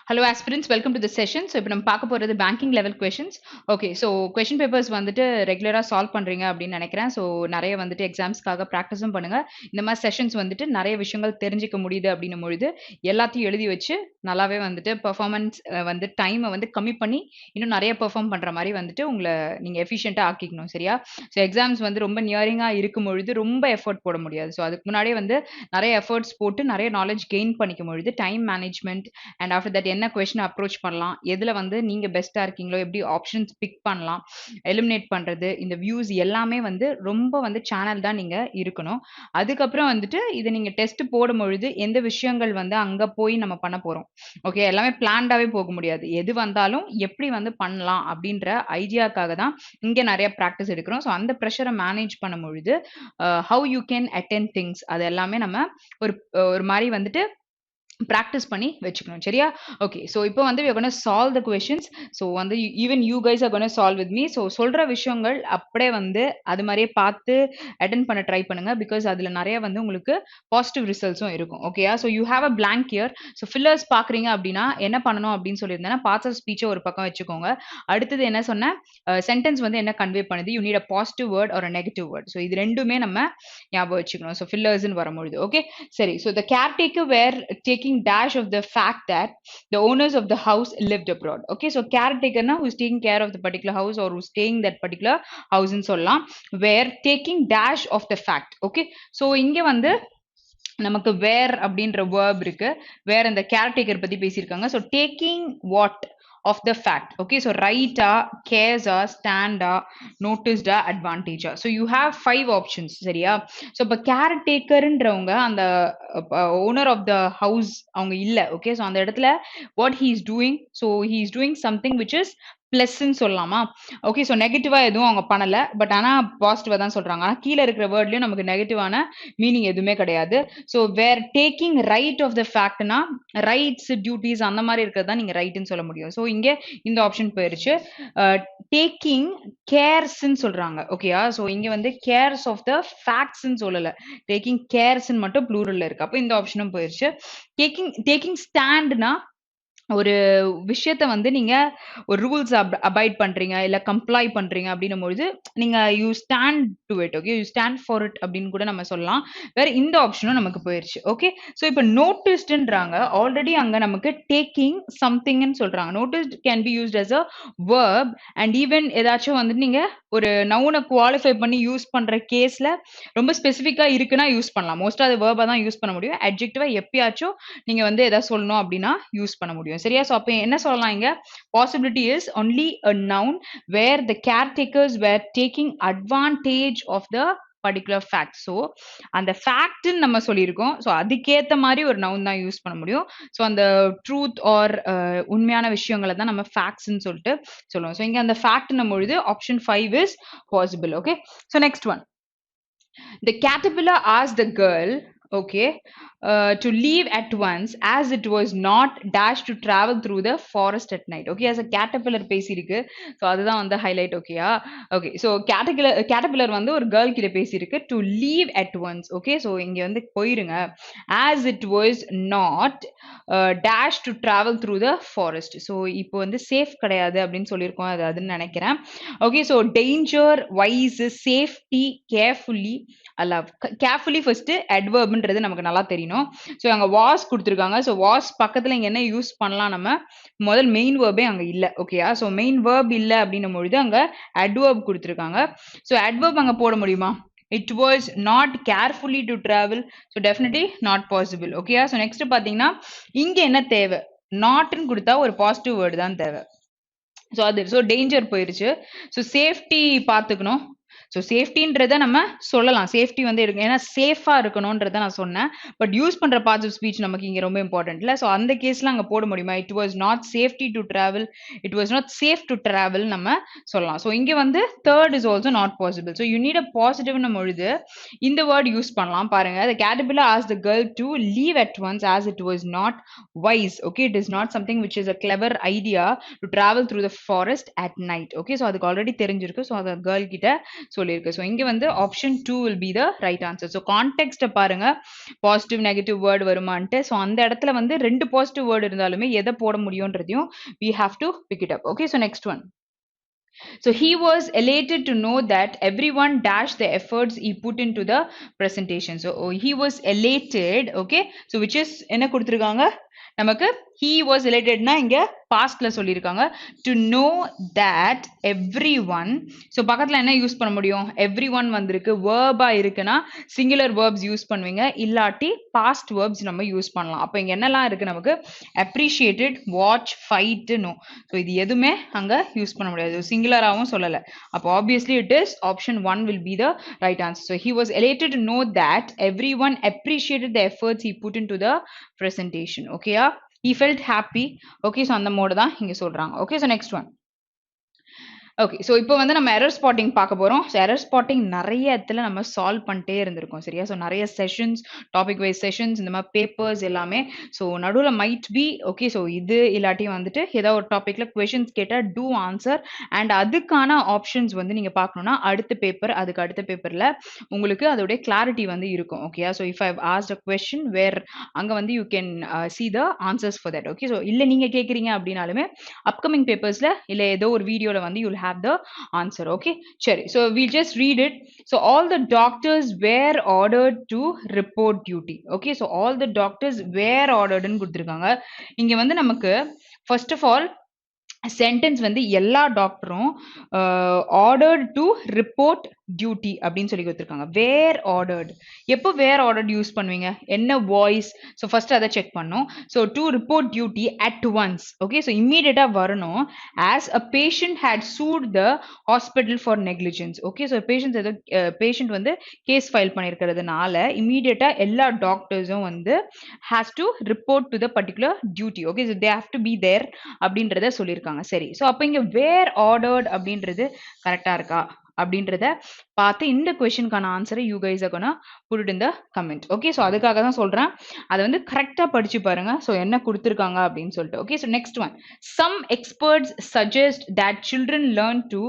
Hello aspirants, welcome to the session. So இப்போ நம்ம பார்க்க போறது banking level questions. Okay, so question papers வந்துட்டு ரெகுலரா சால்வ் பண்றீங்க அப்படின்னு நினைக்கிறேன். ஸோ நிறைய வந்துட்டு எக்ஸாம்ஸ்க்காக ப்ராக்டிஸும் பண்ணுங்க. இந்த மாதிரி செஷன்ஸ் வந்துட்டு நிறைய விஷயங்கள் தெரிஞ்சுக்க முடியுது அப்படின்னும் பொழுது எல்லாத்தையும் எழுதி வச்சு நல்லாவே வந்துட்டு பெர்ஃபார்மன்ஸ் வந்து டைமை வந்து கம்மி பண்ணி இன்னும் நிறைய பெர்ஃபார்ம் பண்ற மாதிரி வந்துட்டு உங்களை நீங்க எஃபிஷியண்டா ஆக்கிக்கணும், சரியா? ஸோ எக்ஸாம்ஸ் வந்து ரொம்ப நியரிங்கா இருக்கும் பொழுது ரொம்ப எஃபர்ட் போட முடியாது. ஸோ அதுக்கு முன்னாடியே வந்து நிறைய எஃபர்ட்ஸ் போட்டு நிறைய நாலேஜ் கெயின் பண்ணிக்கும் பொழுது time management and after that என்ன கொஸ்டின் அப்ரோச் பண்ணலாம், எதுல வந்து நீங்க பெஸ்டா இருக்கீங்களோ, எப்படி ஆப்ஷன்ஸ் பிக் பண்ணலாம், எலிமினேட் பண்றது, இந்த வியூஸ் எல்லாமே வந்து ரொம்ப வந்து சேனல் தான் நீங்க இருக்கணும். அதுக்கப்புறம் வந்துட்டு இதை நீங்க டெஸ்ட் போடும் பொழுது எந்த விஷயங்கள் வந்து அங்க போய் நம்ம பண்ண போறோம், ஓகே, எல்லாமே பிளான்டாவே போக முடியாது. எது வந்தாலும் எப்படி வந்து பண்ணலாம் அப்படின்ற ஐடியாக்காக தான் இங்க நிறைய ப்ராக்டிஸ் எடுக்கிறோம். ஸோ அந்த ப்ரெஷரை மேனேஜ் பண்ணும் பொழுது how you can attend things அது எல்லாமே நம்ம ஒரு ஒரு மாதிரி வந்துட்டு practice பண்ணி வச்சுக்கணும், சரியா? ஓகே, ஸோ இப்போ வந்து we are going to solve the questions. So வந்து even you guys are going to solve with me. So சொல்ற விஷயங்கள் அப்படியே வந்து அது மாதிரியே பார்த்து அட்டென்ட் பண்ண ட்ரை பண்ணுங்க. பிகாஸ் அதுல நிறைய வந்து உங்களுக்கு பாசிட்டிவ் ரிசல்ட்ஸும் இருக்கும், ஓகேயா? So you have a blank here. So fillers பார்க்குறீங்க அப்படின்னா என்ன பண்ணணும் அப்படின்னு சொல்லியிருந்தேன்னா, பார்ட்ஸ் ஆஃப் ஸ்பீச்சை ஒரு பக்கம் வச்சுக்கோங்க. அடுத்தது என்ன சொன்னேன், சென்டென்ஸ் வந்து என்ன கன்வே பண்ணுது, you need a positive word ஒரு நெகட்டிவ் வேர்ட். ஸோ இது ரெண்டுமே நம்ம ஞாபகம் வச்சுக்கணும். ஸோ ஃபில்லர்ஸ்ன்னு வரும்பொழுது, ஓகே, சரி. So the caretaker were taking dash of the fact that the owners of the house lived abroad. Okay, so caretaker na who's taking care of the particular house or who's staying that particular house in sollaam, where taking dash of the fact. Okay, so inge வந்து நமக்கு வேர் அப்படின்ற verb இருக்கு. வேர் அந்த caretaker பத்தி பேசியிருக்காங்க. So taking what of the fact. Okay, so right cares stand noticed advantage. So you have 5 options, சரியா? so இப்ப caretakerன்றவங்க அந்த owner of the house அவங்க இல்ல. okay, so அந்த இடத்துல what he is doing, so he is doing something which is பிளஸ்ன்னு சொல்லலாமா? Okay, so நெகட்டிவா எதுவும் அவங்க பண்ணல, பட் ஆனா பாசிட்டிவா தான் சொல்றாங்க. ஆனா கீழே இருக்கிற வேர்ட்லயும் நமக்கு நெகட்டிவான மீனிங் எதுவுமே கிடையாது. So where taking right of the ஃபேக்ட்னா ரைட்ஸ் டியூட்டிஸ் அந்த மாதிரி இருக்கிறது தான் நீங்க ரைட்னு சொல்ல முடியும். ஸோ இங்க இந்த ஆப்ஷன் போயிருச்சு. டேக்கிங் கேர்ஸ்ன்னு சொல்றாங்க, ஓகேயா? ஸோ இங்க வந்து கேர்ஸ் ஆஃப் த ஃபேக்ட்ஸ்ன்னு சொல்லல, டேக்கிங் கேர்ஸ்ன்னு மட்டும் ப்ளூரல்ல இருக்கு. அப்போ இந்த ஆப்ஷனும் போயிருச்சு. டேக்கிங் ஸ்டாண்ட்னா ஒரு விஷயத்த வந்து நீங்க ஒரு ரூல்ஸ் அபைட் பண்றீங்க இல்ல கம்ப்ளை பண்றீங்க அப்படின்னும் பொழுது நீங்க you stand to it, okay, you stand for it அப்படின்னு கூட நம்ம சொல்லலாம். வேற இந்த ஆப்ஷனும் நமக்கு போயிருச்சு. ஓகே, ஸோ இப்போ நோட்டிஸ்ட்ன்றாங்க, ஆல்ரெடி அங்க நமக்கு டேக்கிங் சம்திங்னு சொல்றாங்க. Noticed can be used as a verb and even ஏதாச்சும் வந்து நீங்க ஒரு நவுனை குவாலிஃபை பண்ணி யூஸ் பண்ற கேஸ்ல ரொம்ப ஸ்பெசிஃபிக்கா இருக்குன்னா யூஸ் பண்ணலாம். மோஸ்டா அது வேர்பா தான் யூஸ் பண்ண முடியும். அட்ஜெக்டிவா எப்பயாச்சும் நீங்க வந்து ஏதாவது சொல்லணும் அப்படின்னா யூஸ் பண்ண முடியும், சரியா? ஸோ அப்போ என்ன சொல்லலாம் இங்க, possibility is only a noun where the caretakers were taking advantage of the particular fact. So அந்த ஃபேக்ட்னு நம்ம சொல்லியிருக்கோம். ஸோ அதுக்கேற்ற மாதிரி ஒரு நவுன் தான் யூஸ் பண்ண முடியும். ஸோ அந்த ட்ரூத் ஆர் உண்மையான விஷயங்களை தான் நம்ம ஃபேக்ட்ஸ்ன்னு சொல்லிட்டு சொல்லுவோம். ஸோ இங்க அந்த ஃபேக்ட்னும் பொழுது option 5 is possible. Okay, so next one, the caterpillar asked the girl, okay, to leave at once as it was not dash to travel through the forest at night. Okay, as a caterpillar பேசியிருக்கு. So அதுதான் வந்து highlight, ஓகேயா? Okay, so caterpillar வந்து ஒரு girl கிட்ட பேசியிருக்கு to leave at once. Okay, so இங்க வந்து போயிருங்க, as it was not dash to travel through the forest. So இப்போ வந்து சேஃப் கிடையாது அப்படின்னு சொல்லியிருக்கோம், அது அதுன்னு நினைக்கிறேன். Okay, so danger, wise, safety, carefully, allow. Carefully first அட்வர்ப்ன்றது நமக்கு நல்லா தெரியணும். ஸோ அங்க வாஸ் கொடுத்துருக்காங்க. ஸோ வாஸ் பக்கத்துல இங்க என்ன யூஸ் பண்ணலாம், நம்ம முதல் மெயின் வேர்பே அங்க இல்ல, ஓகேயா? ஸோ மெயின் வேர்ப் இல்ல அப்படின்னும் பொழுது அங்க அட்வர்ப் கொடுத்துருக்காங்க. ஸோ அட்வர்ப் அங்க போட முடியுமா? It was not carefully to travel. So definitely not possible. Okay, so next பாத்தீங்கன்னா இங்க என்ன தேவை, நாட்னு கொடுத்தா ஒரு பாசிட்டிவ் வேர்டு தான் தேவை. ஸோ அது ஸோ டேஞ்சர் போயிருச்சு. ஸோ சேஃப்டி பார்த்துக்கணும். ஸோ சேஃப்டின்றத நம்ம சொல்லலாம், சேஃப்டி வந்து இருக்கு, ஏன்னா சேஃபா இருக்கணும்ன்றத நான் சொன்னேன். பட் யூஸ் பண்ற பார்ட்ஸ் ஆஃப் ஸ்பீச் நமக்கு இங்க ரொம்ப இம்பார்ட்டன்ட் இல்ல. ஸோ அந்த கேஸ்ல அங்க போட முடியுமா, it was not safety to travel, it was not safe to travel நம்ம சொல்லலாம். ஸோ இங்க வந்து third is also not possible. So you need a பாசிட்டிவ்னு பொழுது இந்த வேர்ட் யூஸ் பண்ணலாம். பாருங்க, the caterpillar asked the girl to leave at once as it was not wise. Okay, it is not something which is a clever idea to travel through the forest at night. Okay, so அதுக்கு already தெரிஞ்சிருக்கு. So அந்த girl கிட்ட சொல்லியிருக்கு. So இங்க வந்து option 2 will be the right answer. So கான்டெக்ஸ்ட்டை பாருங்க, positive negative word வருமான்ட்டு. ஸோ அந்த இடத்துல வந்து 2 பாசிட்டிவ் வேர்டு இருந்தாலுமே எதை போட முடியும்ன்றதையும் we have to pick it up. Okay, so next one. So he was elated to know that everyone dashed the efforts he put into the presentation. So he was elated, okay, so which is என்ன கொடுத்திருக்காங்க நமக்கு he was elatedனா இங்க pastல சொல்லியிருக்காங்க to know that everyone. so பக்கத்துல என்ன use பண்ண முடியும், everyone வந்திருக்கு, verb-ஆ இருக்குன்னா singular verbs யூஸ் பண்ணுவீங்க, இல்லாட்டி past verbs நம்ம யூஸ் பண்ணலாம். அப்போ இங்க என்னெல்லாம் இருக்கு நமக்கு, appreciated, watch, fight, no. so இது எதுவுமே அங்க யூஸ் பண்ண முடியாது, சிங்குலராகவும் சொல்லல. அப்போ obviously it is option 1 will be the right answer. So he was elated to know that everyone appreciated the efforts he put into the presentation. Okay, he felt happy. Okay, so அந்த mode தான் இங்க சொல்றாங்க. Okay, so next one. Okay, so இப்போ வந்து நம்ம error spotting பார்க்க போகிறோம். So error spotting நிறைய இடத்துல நம்ம சால்வ் பண்ணிட்டே இருந்திருக்கோம், சரியா? ஸோ நிறைய செஷன்ஸ், டாபிக் வைஸ் செஷன்ஸ், இந்த மாதிரி பேப்பர்ஸ் எல்லாமே. ஸோ நடுவில் மைட் பி ஓகே, ஸோ இது இல்லாட்டி வந்துட்டு ஏதோ ஒரு டாப்பிக்கில் கொஷின்ஸ் கேட்டால் டூ ஆன்சர் அண்ட் அதுக்கான ஆப்ஷன்ஸ் வந்து நீங்கள் பார்க்கணுன்னா அடுத்த பேப்பர், அதுக்கு அடுத்த பேப்பரில் உங்களுக்கு அதோடைய கிளாரிட்டி வந்து இருக்கும். ஓகேயா? So if I asked a question where அங்கே வந்து you can see the answers for that. Okay, so இல்லை நீங்கள் கேட்குறீங்க அப்படின்னாலுமே அப்கமிங் பேப்பர்ஸில் இல்லை ஏதோ ஒரு வீடியோவில் வந்து you'll have the answer. Okay, sure. So we'll just read it. So all the doctors were ordered to report duty. Okay, so all the doctors were ordered ன்னு கொடுத்திருக்காங்க. இங்க வந்து நமக்கு first of all சென்டென்ஸ் வந்து எல்லா டாக்டரும் ordered to report duty அப்படின்னு சொல்லி கொடுத்துருக்காங்க. வேர் ஆர்டர்ட், எப்போ வேர் ஆர்டர்ட் யூஸ் பண்ணுவீங்க, என்ன வாய்ஸ்? ஸோ ஃபர்ஸ்ட் அதை செக் பண்ணணும். So to report duty at once. Okay, so இம்மீடியட்டாக வரணும். As a patient had sued the hospital for negligence. Okay, so patient வந்து கேஸ் ஃபைல் பண்ணியிருக்கிறதுனால இம்மீடியட்டாக எல்லா டாக்டர்ஸும் வந்து has to report to the particular duty. Okay, so they have to be there அப்படின்றத சொல்லியிருக்காங்க. சரி, ஸோ அப்போ இங்க வேர் ஆர்டர்ட் அப்படின்றது கரெக்டா இருக்கா அப்படின்றத பார்த்து இந்த கொஸ்டினுக்கான ஆன்சரை you guys are gonna put it in the comment. Okay, so அதுக்காக தான் சொல்றேன், அதை வந்து கரெக்டா படிச்சு பாருங்க. ஸோ என்ன கொடுத்துருக்காங்க அப்படின்னு சொல்லிட்டு. Okay, so next one. Some experts suggest that children learn to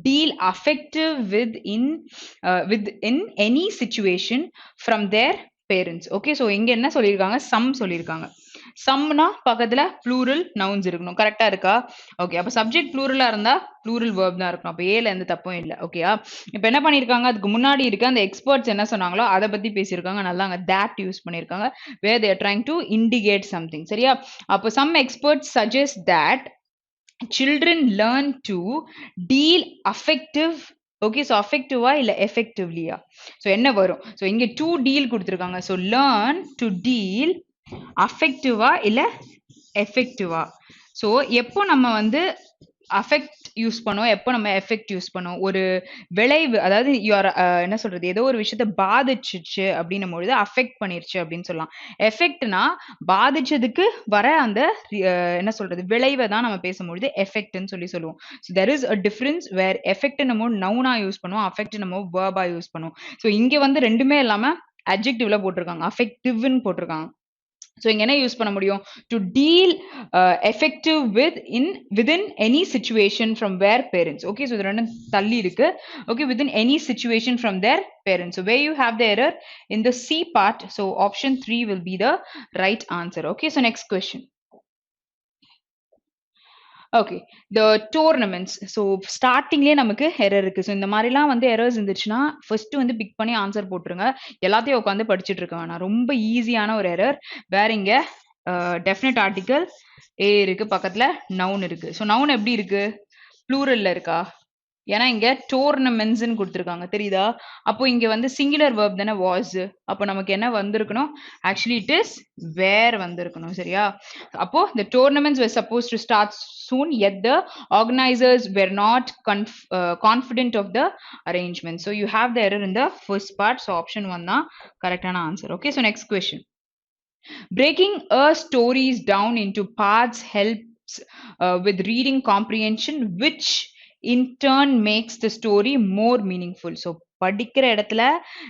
deal affective with in any situation from their parents. Okay, so இங்க என்ன சொல்லியிருக்காங்க, சம் சொல்லியிருக்காங்க. சம்னா பக்கத்துல ப்ளூரல் நவுன்ஸ் இருக்கணும், கரெக்டா இருக்கா? ஓகே, அப்ப சப்ஜெக்ட் ப்ளூரலா இருந்தா ப்ளூரல் வேர்ப் தான் இருக்கணும். அப்ப ஏல எந்த தப்பும் இல்லை. ஓகேயா? இப்ப என்ன பண்ணிருக்காங்க, அதுக்கு முன்னாடி இருக்க அந்த எக்ஸ்பர்ட்ஸ் என்ன சொன்னாங்களோ அதை பத்தி பேசியிருக்காங்க. நல்லா அங்க that யூஸ் பண்ணிருக்காங்க, where they are trying to indicate something. சரியா? அப்போ some experts suggest that children learn to deal affective. Okay, so அஃபெக்டிவா இல்லை எஃபெக்டிவ்லியா? ஸோ என்ன வரும்? ஸோ இங்க டு டீல் கொடுத்துருக்காங்க. ஸோ லேர்ன் டு டீல் அஃபெக்டிவா இல்லை எஃபெக்டிவா? ஸோ எப்போ நம்ம வந்து அஃபெக்ட் யூஸ் பண்ணுவோம், எப்போ நம்ம எஃபெக்ட் யூஸ் பண்ணுவோம், ஒரு விளைவு, அதாவது என்ன சொல்றது, ஏதோ ஒரு விஷயத்த பாதிச்சிச்சு அப்படின்னும் பொழுது அஃபெக்ட் பண்ணிருச்சு அப்படின்னு சொல்லலாம். எஃபெக்ட்னா பாதிச்சதுக்கு வர அந்த என்ன சொல்றது விளைவை தான் நம்ம பேசும்பொழுது எஃபெக்ட்னு சொல்லுவோம். So there is a difference where effect நம்ம நவுனா யூஸ் பண்ணுவோம், அஃபெக்ட் நம்ம வேர்பா யூஸ் பண்ணுவோம். ஸோ இங்க வந்து ரெண்டுமே இல்லாம அட்ஜெக்டிவ்ல போட்டிருக்காங்க, அஃபெக்டிவ்னு போட்டிருக்காங்க. ஸோ இங்க என்ன யூஸ் பண்ண முடியும், to deal effective within any situation from where parents. Okay, so இது ரெண்டும் தள்ளி இருக்கு. Okay, within any situation from their parents. So where you have the error in the C part, so option 3 will be the right answer. Okay, so next question. Okay, the tournaments. So ஸ்டார்டிங்லேயே நமக்கு error இருக்கு. So இந்த மாதிரிலாம் வந்து errors இருந்துச்சுன்னா first வந்து big பண்ணி answer போட்டுருங்க, எல்லாத்தையும் உட்காந்து படிச்சுட்டு இருக்க வேணாம். ரொம்ப ஈஸியான ஒரு எரர். வேற இங்க டெஃபினட் ஆர்டிகல் ஏ இருக்கு, பக்கத்துல நவுன் இருக்கு. ஸோ நவுன் எப்படி இருக்கு, ப்ளூரல்ல இருக்கா? ஏன்னா இங்க டோர்னமெண்ட்ஸ்ன்னு கொடுத்துருக்காங்க, தெரியுதா? அப்போ இங்க வந்து சிங்குலர் வேர்ப் தானே வாஸ். அப்போ நமக்கு என்ன வந்திருக்கணும், ஆக்சுவலி இட் இஸ் வேர் வந்திருக்கணும். சரியா? அப்போ the tournaments were supposed to start soon, yet the organizers were not confident of the arrangement. So you have the error in the first part. So option 1 தான் கரெக்டான answer. Okay, so next question. Breaking a stories down into parts helps with reading comprehension, which in turn makes the story more meaningful. So படிக்கிற இடத்துல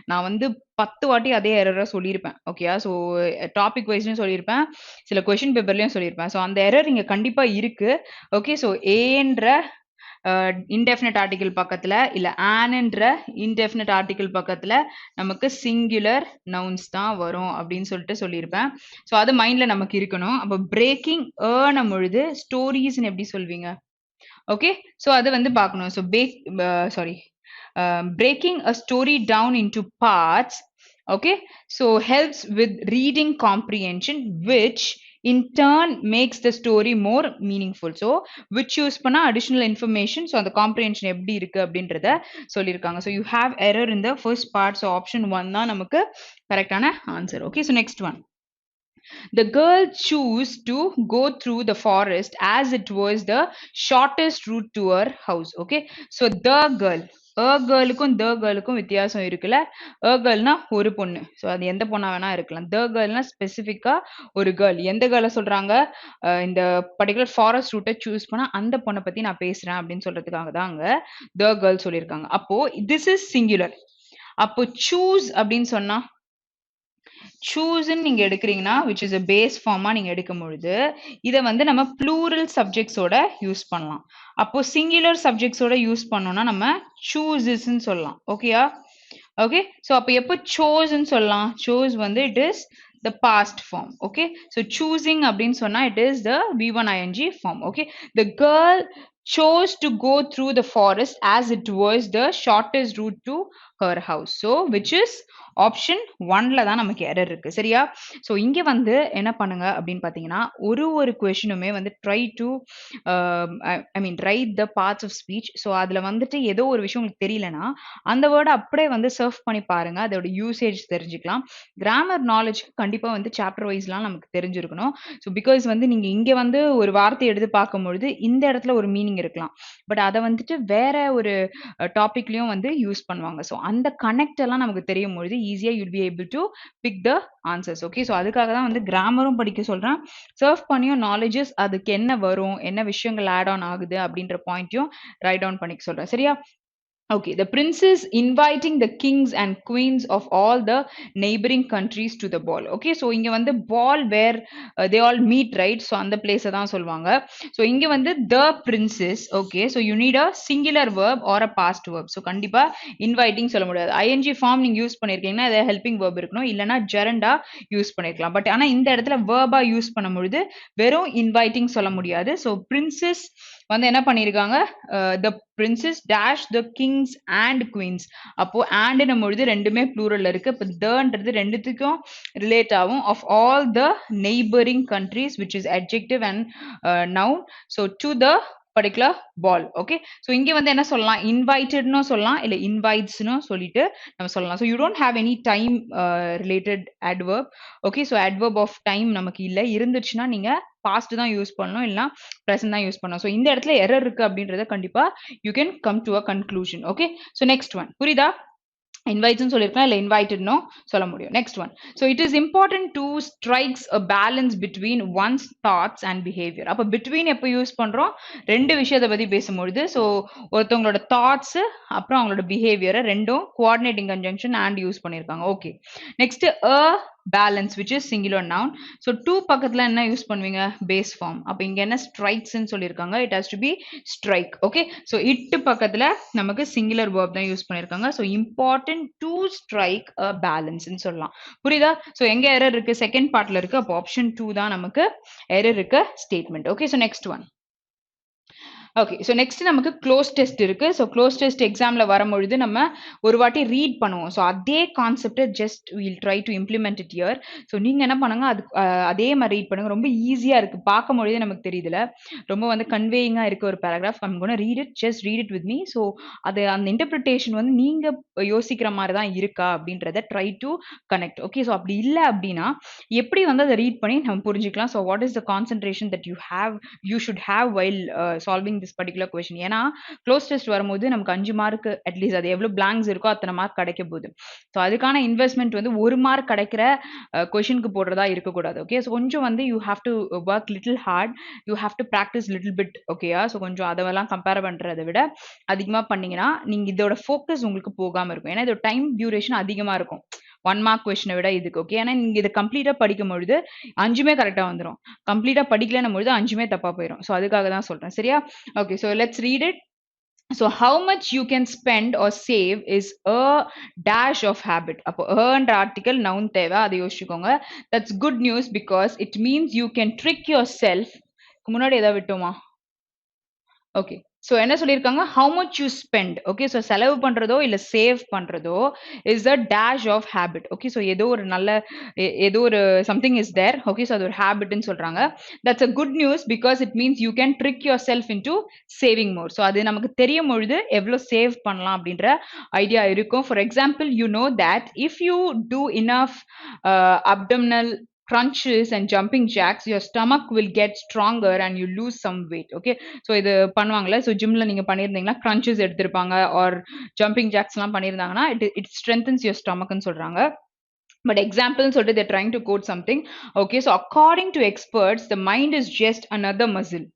நான் வந்து 10 வாட்டி அதே எரரை சொல்லியிருப்பேன். ஓகேயா? ஸோ டாபிக் வைஸ்லையும் சொல்லியிருப்பேன், சில கொஷின் பேப்பர்லையும் சொல்லியிருப்பேன். ஸோ அந்த எரர் இங்கே கண்டிப்பாக இருக்கு. ஓகே, ஸோ ஏன்ற இன்டெஃபினட் ஆர்டிகல் பக்கத்துல இல்ல ஆன்ன்ற இன்டெஃபினட் ஆர்டிகல் பக்கத்துல நமக்கு சிங்குலர் நவுன்ஸ் தான் வரும் அப்படின்னு சொல்லிட்டு சொல்லியிருப்பேன். ஸோ அது மைண்ட்ல நமக்கு இருக்கணும். அப்போ பிரேக்கிங் ஏர்னும் பொழுது ஸ்டோரிஸ்ன்னு எப்படி சொல்வீங்க? ஓகே, ஸோ அது வந்து பார்க்கணும். So breaking a story down into parts, okay, so helps with reading comprehension, which in turn makes the story more meaningful. So which use பண்ணா additional information, so அந்த comprehension எப்படி இருக்கு அப்படின்றத சொல்லியிருக்காங்க. So you have error in the first part, so option 1 தான் நமக்கு கரெக்டான answer. Okay, so next one. The girl chose to go through the forest as it was the shortest route to her house. Okay, so the girl, a girlக்கும் the girlக்கும் வித்தியாசம் இருக்குல்ல. a girlனா ஒரு பொண்ணு, so அது எந்த பொண்ணா வேணா இருக்கலாம். the girlனா ஸ்பெசிஃபிக்கா ஒரு கேர்ள். எந்த கேர்ளை சொல்றாங்க? இந்த பர்டிகுலர் ஃபாரஸ்ட் ரூட்டை சூஸ் பண்ணா அந்த பொண்ணை பத்தி நான் பேசுறேன் அப்படின்னு சொல்றதுக்காக தான் அங்க the girl சொல்லியிருக்காங்க. அப்போ this is singular. அப்போ choose அப்படின்னு சொன்னா choose நீங்க எடுக்கிறீங்கன்னா which is a base form நீங்க எடுக்கும் பொழுது இதை வந்து நம்ம plural subjects ஓட யூஸ் பண்ணலாம். அப்போ singular subjects ஓட யூஸ் பண்ணோம்னா நம்ம chooses ன்னு சொல்லலாம். ஓகேயா? ஓகே, ஸோ அப்போ எப்போ chose ன்னு சொல்லலாம்? chose வந்து it is the past form. Okay, so choosing அப்படின்னு சொன்னா it is the v1 ing form. Okay, the girl chose to go through the forest as it was the shortest route to her house. So which is option 1ல தான் நமக்கு error இருக்கு. சரியா? So இங்க வந்து என்ன பண்ணுங்க அப்படின்னு பார்த்தீங்கன்னா ஒரு கொஷினுமே வந்து try to write the parts of speech. So அதில் வந்துட்டு ஏதோ ஒரு விஷயம் உங்களுக்கு தெரியலனா அந்த வேர்டை அப்படியே வந்து சர்ஃப் பண்ணி பாருங்க, அதோட யூசேஜ் தெரிஞ்சுக்கலாம். கிராமர் நாலேஜ் கண்டிப்பாக வந்து சாப்டர் வைஸ்லாம் நமக்கு தெரிஞ்சிருக்கணும். ஸோ பிகாஸ் வந்து நீங்கள் இங்கே வந்து ஒரு வார்த்தை எடுத்து பார்க்கும்பொழுது இந்த இடத்துல ஒரு மீனிங் இருக்கலாம், பட் அதை வந்துட்டு வேற ஒரு டாபிக்லயும் வந்து யூஸ் பண்ணுவாங்க. ஸோ அந்த கனெக்ட் எல்லாம் நமக்கு தெரியும் பொழுது ஈஸியா you'll be able to pick the answers. Okay, so அதுக்காக தான் வந்து கிராமரும் படிக்க சொல்றேன். சர்வ் பண்ணியும் நாலேஜஸ் அதுக்கு என்ன வரும், என்ன விஷயங்கள் ஆட் ஆன் ஆகுது அப்படின்ற பாயிண்ட்டையும் ரைட் டவுன் பண்ணிக்க சொல்றேன். சரியா? Okay, the prince is inviting the kings and queens of all the neighboring countries to the ball. Okay, so இங்க வந்து ball where they all meet, right? So அந்த place தான் சொல்வாங்க. So இங்க வந்து the princess. Okay, so you need a singular verb or a past verb. So கண்டிப்பா inviting சொல்ல முடியாது. ing form நீங்க யூஸ் பண்ணிருக்கீங்கன்னா அது helping verb இருக்கணும், இல்லனா gerund யூஸ் பண்ணிருக்கலாம். பட் ஆனா இந்த இடத்துல verb யூஸ் பண்ணும்பொழுது வெறும் inviting சொல்ல முடியாது. So princess வந்து என்ன பண்ணிருக்காங்க? The princess dash the kings and queens. அப்போ and னும் பொழுது ரெண்டுமே plural இருக்கு. இப்போ theன்றது ரெண்டுத்துக்கும் ரிலேட் ஆகும். Of all the neighboring countries, which is adjective and noun. So to the particular ball. Okay, so இங்க வந்து என்ன சொல்லலாம்? invited னு சொல்லலாம், இல்ல invites னு சொல்லிட்டு நம்ம சொல்லலாம். So you don't have any time related adverb. Okay, so adverb of time நமக்கு இல்ல. இருந்துச்சுன்னா நீங்க past தான் யூஸ் பண்ணணும், இல்லனா present தான் யூஸ் பண்ணணும். So இந்த இடத்துல எரர் இருக்கு அப்படின்றத கண்டிப்பா you can come to a conclusion. Okay, so next one புரியுதா? invites சொல்லிருக்கலாம், இல்ல invited நோ சொல்ல முடியும். Next one. So it is important to strikes a balance between once thoughts and behaviour. அப்போ பிட்வீன் எப்போ யூஸ் பண்றோம்? ரெண்டு விஷயத்தை பத்தி பேசும்பொழுது, ஸோ ஒருத்தவங்களோட தாட்ஸ் அப்புறம் அவங்களோட பிஹேவியரை ரெண்டும் கோஆர்டினேட்டிங் கன்ஜங்ஷன் அண்ட் யூஸ் பண்ணியிருக்காங்க. Okay, next a balance which is singular noun. so to பக்கத்துல என்ன யூஸ் பண்ணுவீங்க? Base form. அப்ப இங்க என்ன strikes ன்னு சொல்லிருக்காங்க, it has to be strike. okay, so it பக்கத்துல நமக்கு singular verb தான் யூஸ் பண்ணிருக்காங்க. so important to strike a balance ன்னு சொல்லலாம். புரியுதா? so எங்க எரர் இருக்கு? செகண்ட் பார்ட்ல இருக்கு. அப்போ ஆப்ஷன் 2 தான் நமக்கு எரர் இருக்க statement. okay, so next one. Okay, so next நமக்கு க்ளோஸ் டெஸ்ட் இருக்கு. ஸோ க்ளோஸ் டெஸ்ட் எக்ஸாம்ல வரும்பொழுது நம்ம ஒரு வாட்டி ரீட் பண்ணுவோம். ஸோ அதே கான்செப்டை just will try to implement it year. So நீங்க என்ன பண்ணுங்க, அது அதே மாதிரி ரீட் பண்ணுங்க. ரொம்ப ஈஸியா இருக்கு, பார்க்கும் பொழுதே நமக்கு தெரியுதுல, ரொம்ப வந்து கன்வேயிங்கா இருக்க ஒரு paragraph. I'm gonna read it, just read it with me. So அது அந்த இன்டர்பிரிட்டேஷன் வந்து நீங்க யோசிக்கிற மாதிரி தான் இருக்கா அப்படின்றத try to connect. Okay, so அப்படி இல்லை அப்படின்னா எப்படி வந்து அதை ரீட் பண்ணி நம்ம புரிஞ்சுக்கலாம். So what is the concentration that you should have while solving this particular question. ஏன்னா க்ளோஸ் டெஸ்ட் வரும்போது நமக்கு 5 மார்க் அட்லீஸ்ட் அது எவ்வளவு பிளாங்க்ஸ் இருக்கோ அத்தனை மார்க் கிடைக்க போகுது. ஸோ அதுக்கான இன்வெஸ்ட்மெண்ட் வந்து 1 மார்க் கிடைக்கிற கொஷனுக்கு போடுறதா இருக்கக்கூடாது. ஓகே, ஸோ கொஞ்சம் வந்து you have to work little hard, you have to practice little bit. ஓகேயா? ஸோ கொஞ்சம் அதெல்லாம் கம்பேர் பண்றதை விட அதிகமாக பண்ணீங்கன்னா நீங்க இதோட ஃபோக்கஸ் உங்களுக்கு போகாம இருக்கும். ஏன்னா இதோட டைம் டியூரேஷன் அதிகமா இருக்கும் 1 மார்க் கொஸ்டினை விட இதுக்கு. ஓகே, ஏன்னா நீங்க இதை கம்ப்ளீட்டா படிக்கும் பொழுது 5மே கரெக்டா வந்துடும். கம்ப்ளீட்டா படிக்கலன்னும் பொழுது 5மே தப்பா போயிடும். ஸோ அதுக்காக தான் சொல்றேன். சரியா? Okay, so let's read it. So how much you can spend or save is a dash of habit. அப்போ earned article noun தேவை அதை யோசிச்சுக்கோங்க. That's good news because it means you can trick yourself. முன்னாடி ஏதாவது விட்டோமா? Okay. So என்ன சொல்லியிருக்காங்க? How much you spend. Okay. So செலவு பண்றதோ இல்ல சேவ் பண்றதோ is a dash of habit. Okay. So ஏதோ ஒரு நல்ல ஏதோ ஒரு something is there. Okay. So அது ஒரு ஹேபிட்னு சொல்றாங்க. That's a good news because it means you can trick yourself into saving more. So அது நமக்கு தெரியும் பொழுது எவ்வளோ சேவ் பண்ணலாம் அப்படின்ற ஐடியா இருக்கும். For example you know that if you do enough abdominal crunches and jumping jacks, your stomach will get stronger and you lose some weight. Okay. So இது பண்ணுவாங்கல்ல. ஸோ ஜிம்ல நீங்க பண்ணியிருந்தீங்கன்னா crunches எடுத்திருப்பாங்க ஆர் ஜம்பிங் ஜாக்ஸ்லாம் பண்ணியிருந்தாங்கன்னா it strengthens your ஸ்டமக்னு சொல்றாங்க. But example சொல்லிட்டு they're trying to quote something. Okay. So according to experts, the mind is just another muscle.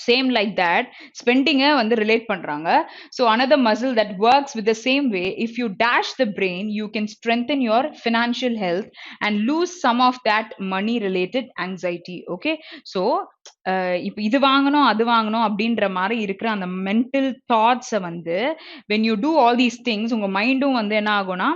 Same like that, spending வந்து relate பண்றாங்க. So another muscle that works with the same way, if you dash the brain, you can strengthen your financial health and lose some of that money related anxiety. Okay. So இப்போ இது வாங்கணும் அது வாங்கணும் அப்படின்ற மாதிரி இருக்கிற அந்த மென்டல் தாட்ஸை வந்து when you do all these things உங்க மைண்டும் வந்து என்ன ஆகும்னா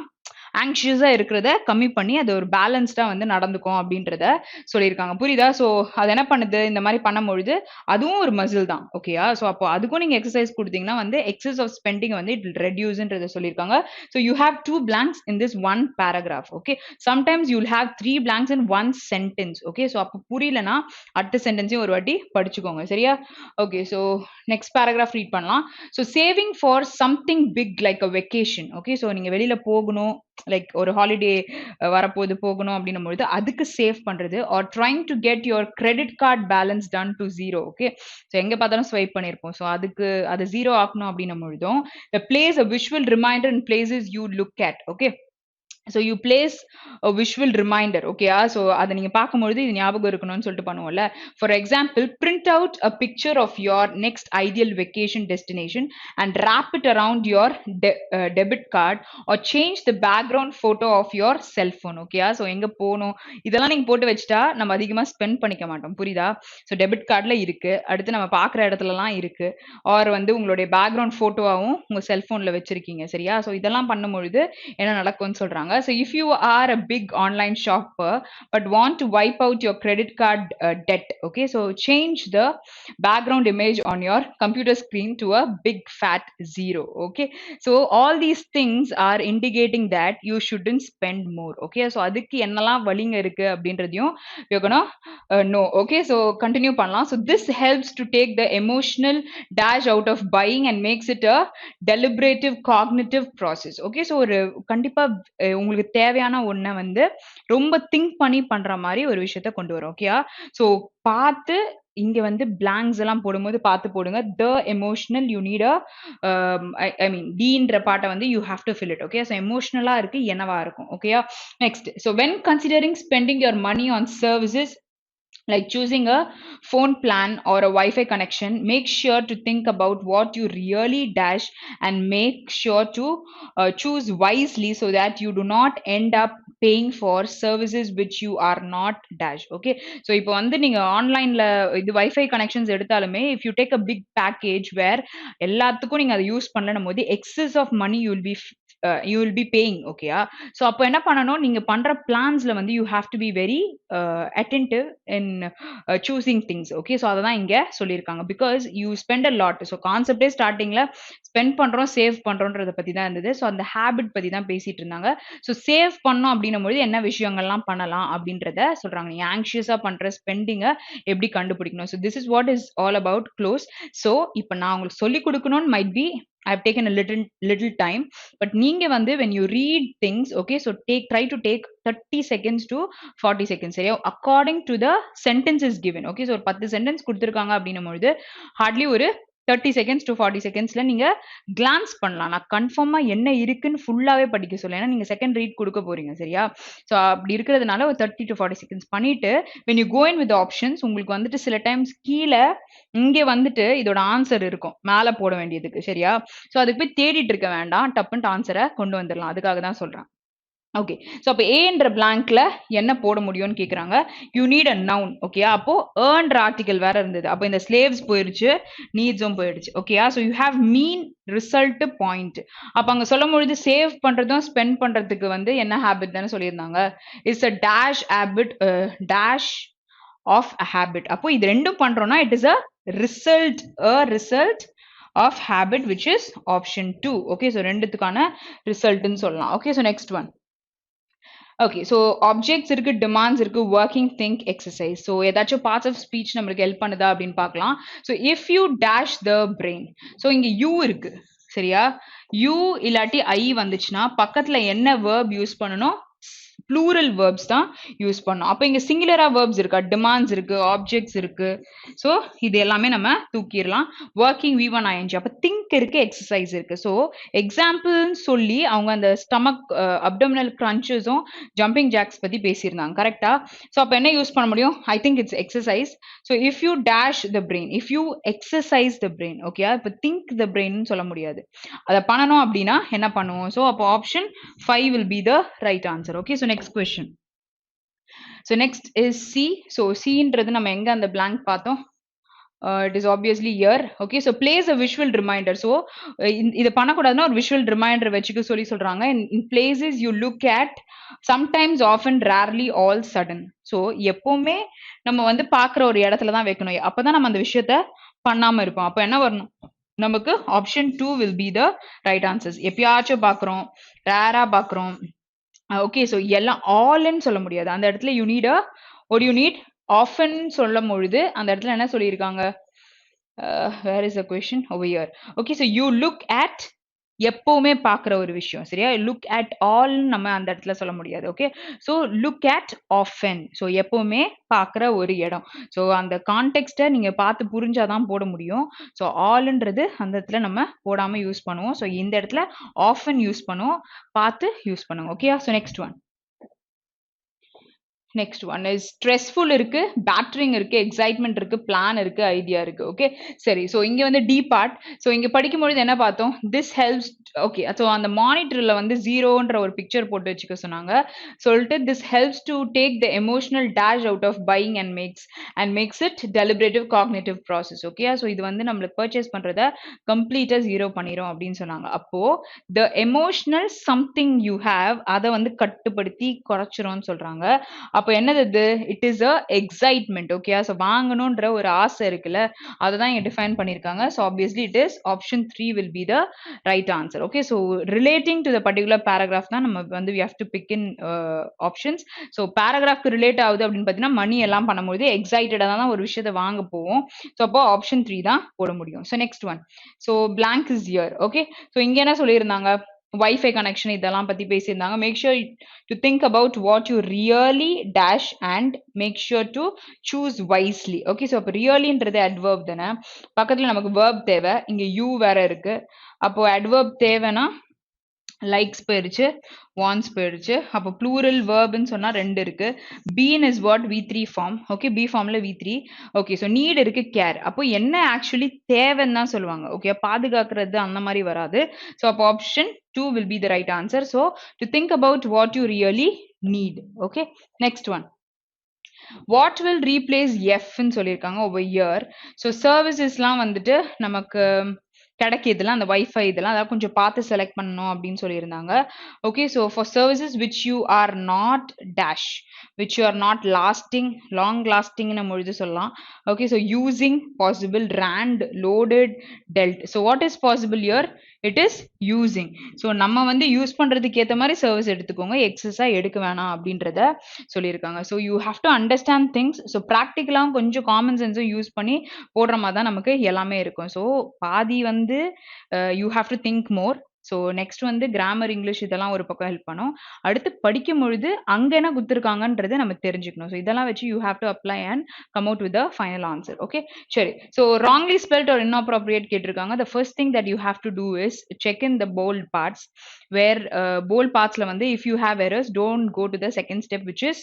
ஆங்ஷியஸா இருக்கிறத கம்மி பண்ணி அது ஒரு பேலன்ஸ்டா வந்து நடந்துக்கும் அப்படின்றத சொல்லியிருக்காங்க. புரியுதா? ஸோ அது என்ன பண்ணுது? இந்த மாதிரி பண்ணும்பொழுது அதுவும் ஒரு மசில் தான். ஓகேயா? ஸோ அப்போ அதுக்கும் நீங்க எக்ஸசைஸ் கொடுத்தீங்கன்னா வந்து எக்ஸஸ் ஆஃப் ஸ்பெண்டிங் வந்து இட் ரெடியூஸ்ன்றத சொல்லியிருக்காங்க. So you have 2 blanks in this one paragraph. Okay. Sometimes you'll have 3 blanks in one sentence. Okay. So அப்போ புரியலனா அடுத்த சென்டென்ஸையும் ஒரு வாட்டி படிச்சுக்கோங்க. சரியா? Okay. So next paragraph read பண்ணலாம். ஸோ saving for something big like a vacation. Okay. So நீங்க வெளியில போகணும், லைக் ஒரு ஹாலிடே வரப்போது போகணும் அப்படின்னும் பொழுது அதுக்கு சேவ் பண்றது are trying to get your credit card balance done to 0. Okay. So எங்க பார்த்தாலும் ஸ்வைப் பண்ணியிருப்போம். ஸோ அதுக்கு அது 0 ஆக்கணும் அப்படின்னும் பொழுதும் place a visual reminder in places you look at. Okay. So you place a visual reminder. ஓகேயா? ஸோ அதை நீங்க பார்க்கும்பொழுது இது ஞாபகம் இருக்கணும்னு சொல்லிட்டு பண்ணுவோம்ல. For example print out a picture of your next ideal vacation destination and wrap it around your debit card or change the background photo of your cellphone. ஓகேயா? ஸோ எங்க போகணும் இதெல்லாம் நீங்க போட்டு வச்சுட்டா நம்ம அதிகமாக ஸ்பெண்ட் பண்ணிக்க மாட்டோம். புரியுதா? ஸோ டெபிட் கார்டில் இருக்கு, அடுத்து நம்ம பார்க்குற இடத்துலலாம் இருக்கு, ஆர் வந்து உங்களுடைய பேக்ரவுண்ட் போட்டோவாகவும் உங்க செல்போன்ல வச்சிருக்கீங்க. சரியா? ஸோ இதெல்லாம் பண்ணும்பொழுது என்ன நடக்கும்னு சொல்றாங்க. So if you are a big online shopper but want to wipe out your credit card debt, okay, so change the background image on your computer screen to a big fat 0. Okay. So all these things are indicating that you shouldn't spend more. Okay. So அதுக்கு என்னெல்லாம் வழிங்க இருக்கு அப்படின்றதையும் you're gonna know. Okay. So continue பண்ணலாம். So this helps to take the emotional dash out of buying and makes it a deliberative cognitive process. Okay. So ஒரு கண்டிப்பா உங்களுக்கு தேவையான ஒன்றை வந்து ரொம்ப திங்க் பண்ணி பண்ற மாதிரி ஒரு விஷயத்த கொண்டு வரும். ஓகேயா? ஸோ பார்த்து இங்க வந்து பிளாங்க்ஸ் எல்லாம் போடும்போது பார்த்து போடுங்க. The emotional you need I mean டீன்ற பாட்டை வந்து you have to fill it. Okay. So எமோஷனலா இருக்கு என்னவா இருக்கும். ஓகேயா? Next. So when considering spending your money on services like choosing a phone plan or a Wi-Fi connection, make sure to think about what you really dash and make sure to choose wisely so that you do not end up paying for services which you are not dash. Okay. So இப்போ வந்து நீங்க ஆன்லைன்ல இது wifi connections எடுத்தாலுமே if you take a big package where எல்லாத்துக்கும் நீங்க அதை use பண்ணணும் போது excess of money you will be paying. ஓகேயா? ஸோ அப்போ என்ன பண்ணணும்? நீங்க பண்ற பிளான்ஸ்ல வந்து you have to be very attentive in choosing things. Okay. So அதை தான் இங்க சொல்லியிருக்காங்க. Because you spend a lot. So கான்செப்டே ஸ்டார்டிங்ல ஸ்பெண்ட் பண்றோம் சேவ் பண்றோன்றத பத்தி தான் இருந்தது. ஸோ அந்த ஹேபிட் பத்தி தான் பேசிட்டு இருந்தாங்க. ஸோ சேவ் பண்ணோம் அப்படின்னும் போது என்ன விஷயங்கள்லாம் பண்ணலாம் அப்படின்றத சொல்றாங்க. நீங்க ஆங்ஷியஸா பண்ற ஸ்பெண்டிங்கை எப்படி கண்டுபிடிக்கணும். So this is what is all about close. So இப்போ நான் உங்களுக்கு சொல்லிக் கொடுக்கணும்னு might be I've taken a little time, but நீங்க வந்து when you read things, okay, so try to take 30 seconds to 40 seconds. சரியா? according to the sentence is given. Okay. so ஒரு 10 sentence கொடுத்திருக்காங்க அப்படின்னும் பொழுது ஹார்ட்லி ஒரு 30 செகண்ட்ஸ் டு 40 செகண்ட்ஸ்ல நீங்க glands பண்ணலாம். நான் கன்ஃபார்மா என்ன இருக்குன்னு ஃபுல்லாவே படிக்க சொல்ல, ஏன்னா நீங்க செகண்ட் ரீட் கொடுக்க போறீங்க. சரியா? ஸோ அப்படி இருக்கிறதுனால ஒரு 30 to 40 செகண்ட்ஸ் பண்ணிட்டு when you go in with the options, உங்களுக்கு வந்துட்டு சில டைம்ஸ் கீழே இங்கே வந்துட்டு இதோட ஆன்சர் இருக்கும் மேலே போட வேண்டியதுக்கு. சரியா? ஸோ அதுக்கு போய் தேடிட்டு இருக்க வேண்டாம், டப்புன்ட்டு ஆன்சரை கொண்டு வந்துடலாம். அதுக்காக தான் சொல்றேன். ஓகே. ஸோ அப்போ ஏன்ற பிளாங்க்ல என்ன போட முடியும்னு கேட்குறாங்க. You need a noun. ஓகேயா? அப்போ ஏர்ன்ற ஆர்டிகல் வேற இருந்தது. அப்போ இந்த ஸ்லேவ்ஸ் போயிடுச்சு, நீட்ஸும் போயிடுச்சு. ஓகேயா? So you have mean result point. அப்போ அங்கே சொல்லும் பொழுது சேவ் பண்றதும் ஸ்பெண்ட் பண்றதுக்கு வந்து என்ன ஹேபிட் தானே சொல்லியிருந்தாங்க. It's a dash habit, dash of a habit. அப்போ இது ரெண்டும் பண்றோம்னா it is a result of habit which is option 2. Okay. So ரெண்டுத்துக்கான ரிசல்ட்னு சொல்லலாம். Okay. So next one. Okay. So objects இருக்கு, டிமாண்ட்ஸ் இருக்கு, ஒர்க்கிங், திங்க், எக்ஸசைஸ். ஸோ ஏதாச்சும் பார்ட்ஸ் ஆஃப் ஸ்பீச் நம்மளுக்கு ஹெல்ப் பண்ணுதா அப்படின்னு பார்க்கலாம். So if you dash the brain. So இங்க யூ இருக்கு சரியா? யூ இல்லாட்டி ஐ வந்துச்சுன்னா பக்கத்துல என்ன வேர்ப் யூஸ் பண்ணணும்? ப்ளூரல் வேர்ப்ஸ் தான் யூஸ் பண்ணணும். அப்போ இங்க சிங்குலரா வேர்ப்ஸ் இருக்கா? டிமாண்ட்ஸ் இருக்கு, ஆப்ஜெக்ட்ஸ் இருக்கு. ஸோ இது எல்லாமே நம்ம தூக்கிடலாம். Working V1 ING. அப்போ திங்க் இருக்கு, எக்ஸசைஸ் இருக்கு. ஸோ எக்ஸாம்பிள்னு சொல்லி அவங்க அந்த ஸ்டமக் அப்டோமினல் கிரன்ச்சஸும் ஜம்பிங் ஜாக்ஸ் பத்தி பேசியிருந்தாங்க கரெக்டா? ஸோ அப்போ என்ன யூஸ் பண்ண முடியும்? I think it's exercise. So if you dash the brain, if you exercise the brain. Okay. இப்போ திங்க் த பிரெயின் சொல்ல முடியாது. அதை பண்ணணும் அப்படின்னா என்ன பண்ணுவோம்? ஸோ அப்போ option 5 will be the right answer. Okay. So next question. So next is C. So C-ன்றது நம்ம எங்க அந்த blank பார்த்தோம்? It is obviously here. Okay. So place a visual reminder. So இதை பண்ணக்கூடாதுன்னா ஒரு visual reminder வச்சுக்க சொல்லி சொல்றாங்க. In places you look at, sometimes, often, rarely, all, sudden. So எப்பவுமே நம்ம வந்து பார்க்குற ஒரு இடத்துல தான் வைக்கணும். அப்பதான் நம்ம அந்த விஷயத்த பண்ணாம இருப்போம். அப்போ என்ன வரணும்? நமக்கு option 2 will be the right answers. எப்பயாச்சும் பார்க்குறோம், ரேரா பார்க்குறோம். ஓகே. ஸோ எல்லாம் ஆல்ன்னு சொல்ல முடியாது. அந்த இடத்துல you need you need often சொல்லும் பொழுது அந்த இடத்துல என்ன சொல்லியிருக்காங்க? Where is the question over here. Okay. So you look at எப்பவுமே பார்க்குற ஒரு விஷயம் சரியா? லுக் அட் ஆல் நம்ம அந்த இடத்துல சொல்ல முடியாது. Okay. So look at often. So எப்பவுமே பார்க்குற ஒரு இடம். ஸோ அந்த கான்டெக்ஸ்ட்டை நீங்க பார்த்து புரிஞ்சாதான் போட முடியும். ஸோ ஆல்ன்றது அந்த இடத்துல நம்ம போடாம யூஸ் பண்ணுவோம். ஸோ இந்த இடத்துல ஆஃபன் யூஸ் பண்ணுவோம், பார்த்து யூஸ் பண்ணுவோம். Okay. So next one. Next one is stressful இருக்கு, பேட்டரிங் இருக்கு, எக்ஸைட்மெண்ட் இருக்கு, பிளான் இருக்கு, ஐடியா இருக்கு. ஓகே. சரி. ஸோ இங்க வந்து டி பார்ட். ஸோ இங்க படிக்கும்பொழுது என்ன பார்த்தோம்? This helps. ஓகே. ஸோ அந்த மானிட்டர்ல வந்து ஜீரோன்ற ஒரு பிக்சர் போட்டு வச்சுக்க சொன்னாங்க. சொல்லிட்டு this helps to take the emotional dash out of buying and makes it deliberative cognitive process. Okay. So இது வந்து நம்மளுக்கு பர்ச்சேஸ் பண்றத கம்ப்ளீட்டா ஜீரோ பண்ணிரும் அப்படின்னு சொன்னாங்க. அப்போ the emotional something you have அதை வந்து கட்டுப்படுத்தி குறைச்சிரும்னு சொல்றாங்க. அப்போ என்னது இது? It is a excitement. Okay. So வாங்கணுன்ற ஒரு ஆசை இருக்குல்ல, அதை தான் இங்க டிஃபைன் பண்ணியிருக்காங்க. So obviously it is option 3 will be the right answer. Okay. So relating to the particular paragraph தான் நம்ம வந்து we have to pick in options. ஸோ பேராகிராஃப்க்கு ரிலேட் ஆகுது அப்படின்னு பார்த்தீங்கன்னா மணி எல்லாம் பண்ணும்போது எக்ஸைட்டடாக தான் ஒரு விஷயத்தை வாங்க போவோம். ஸோ அப்போ ஆப்ஷன் 3 தான் போட முடியும். So next one. So blank is here. Okay. So இங்க என்ன சொல்லியிருந்தாங்க? வைஃபை கனெக்ஷன் இதெல்லாம் பத்தி பேசியிருந்தாங்க. Make sure to think about what you really dash and make sure to choose wisely. Okay. So அப்போ ரியலின்றது அட்வர்ப் தானே, பக்கத்துல நமக்கு வேர்ப் தேவை. இங்க யூ வேற இருக்கு. அப்போ அட்வர்ப் தேவைன்னா லைக்ஸ் போயிடுச்சு, வான்ஸ் போயிடுச்சு. அப்போ ப்ளூரல் வேர்ப்னு சொன்னா 2 இருக்கு. Been is what? V3 form. Okay. Be ஃபார்ம்ல V3. ஓகே. ஸோ நீட் இருக்கு, கேர். அப்போ என்ன ஆக்சுவலி தேவைன்னு தான் சொல்லுவாங்க. ஓகே. பாதுகாக்கிறது அந்த மாதிரி வராது. ஸோ அப்போ option 2 will be the right answer. So to think about what you really need. Okay. Next one. What will replace F ன்னு சொல்லியிருக்காங்க over here. So servicesலாம் வந்துட்டு நமக்கு கிடைக்கிதுல அந்த வைஃபை இதெல்லாம் அதாவது கொஞ்சம் பார்த்து செலக்ட் பண்ணணும் அப்படின்னு சொல்லியிருந்தாங்க. Okay. So for services which you are not dash, which you are not lasting, long lasting நம்ம எழுதி சொல்லலாம். Okay. So using possible, rent, loaded, dealt. So what is possible here? It is using. So நம்ம வந்து use பண்றதுக்கு ஏற்ற மாதிரி service எடுத்துக்கோங்க, எக்ஸஸா எடுக்க வேணாம் அப்படின்றத சொல்லியிருக்காங்க. So you have to understand things. So ப்ராக்டிக்கலாகவும் கொஞ்சம் காமன் சென்ஸும் யூஸ் பண்ணி போடுற மாதிரி தான் நமக்கு எல்லாமே இருக்கும். ஸோ பாதி வந்து you have to think more. So next வந்து கிராமர், இங்கிலீஷ் இதெல்லாம் ஒரு பக்கம் ஹெல்ப் பண்ணும். அடுத்து படிக்கும் பொழுது அங்க என்ன கொடுத்துருக்காங்கன்றதை நம்ம தெரிஞ்சுக்கணும். ஸோ இதெல்லாம் வச்சு you have to apply and come out with the final answer. Okay. சரி. So wrongly spelt or inappropriate கேட்டிருக்காங்க. the first thing that you have to do is check in the bold parts where bold partsல வந்து if you have errors don't go to the second step which is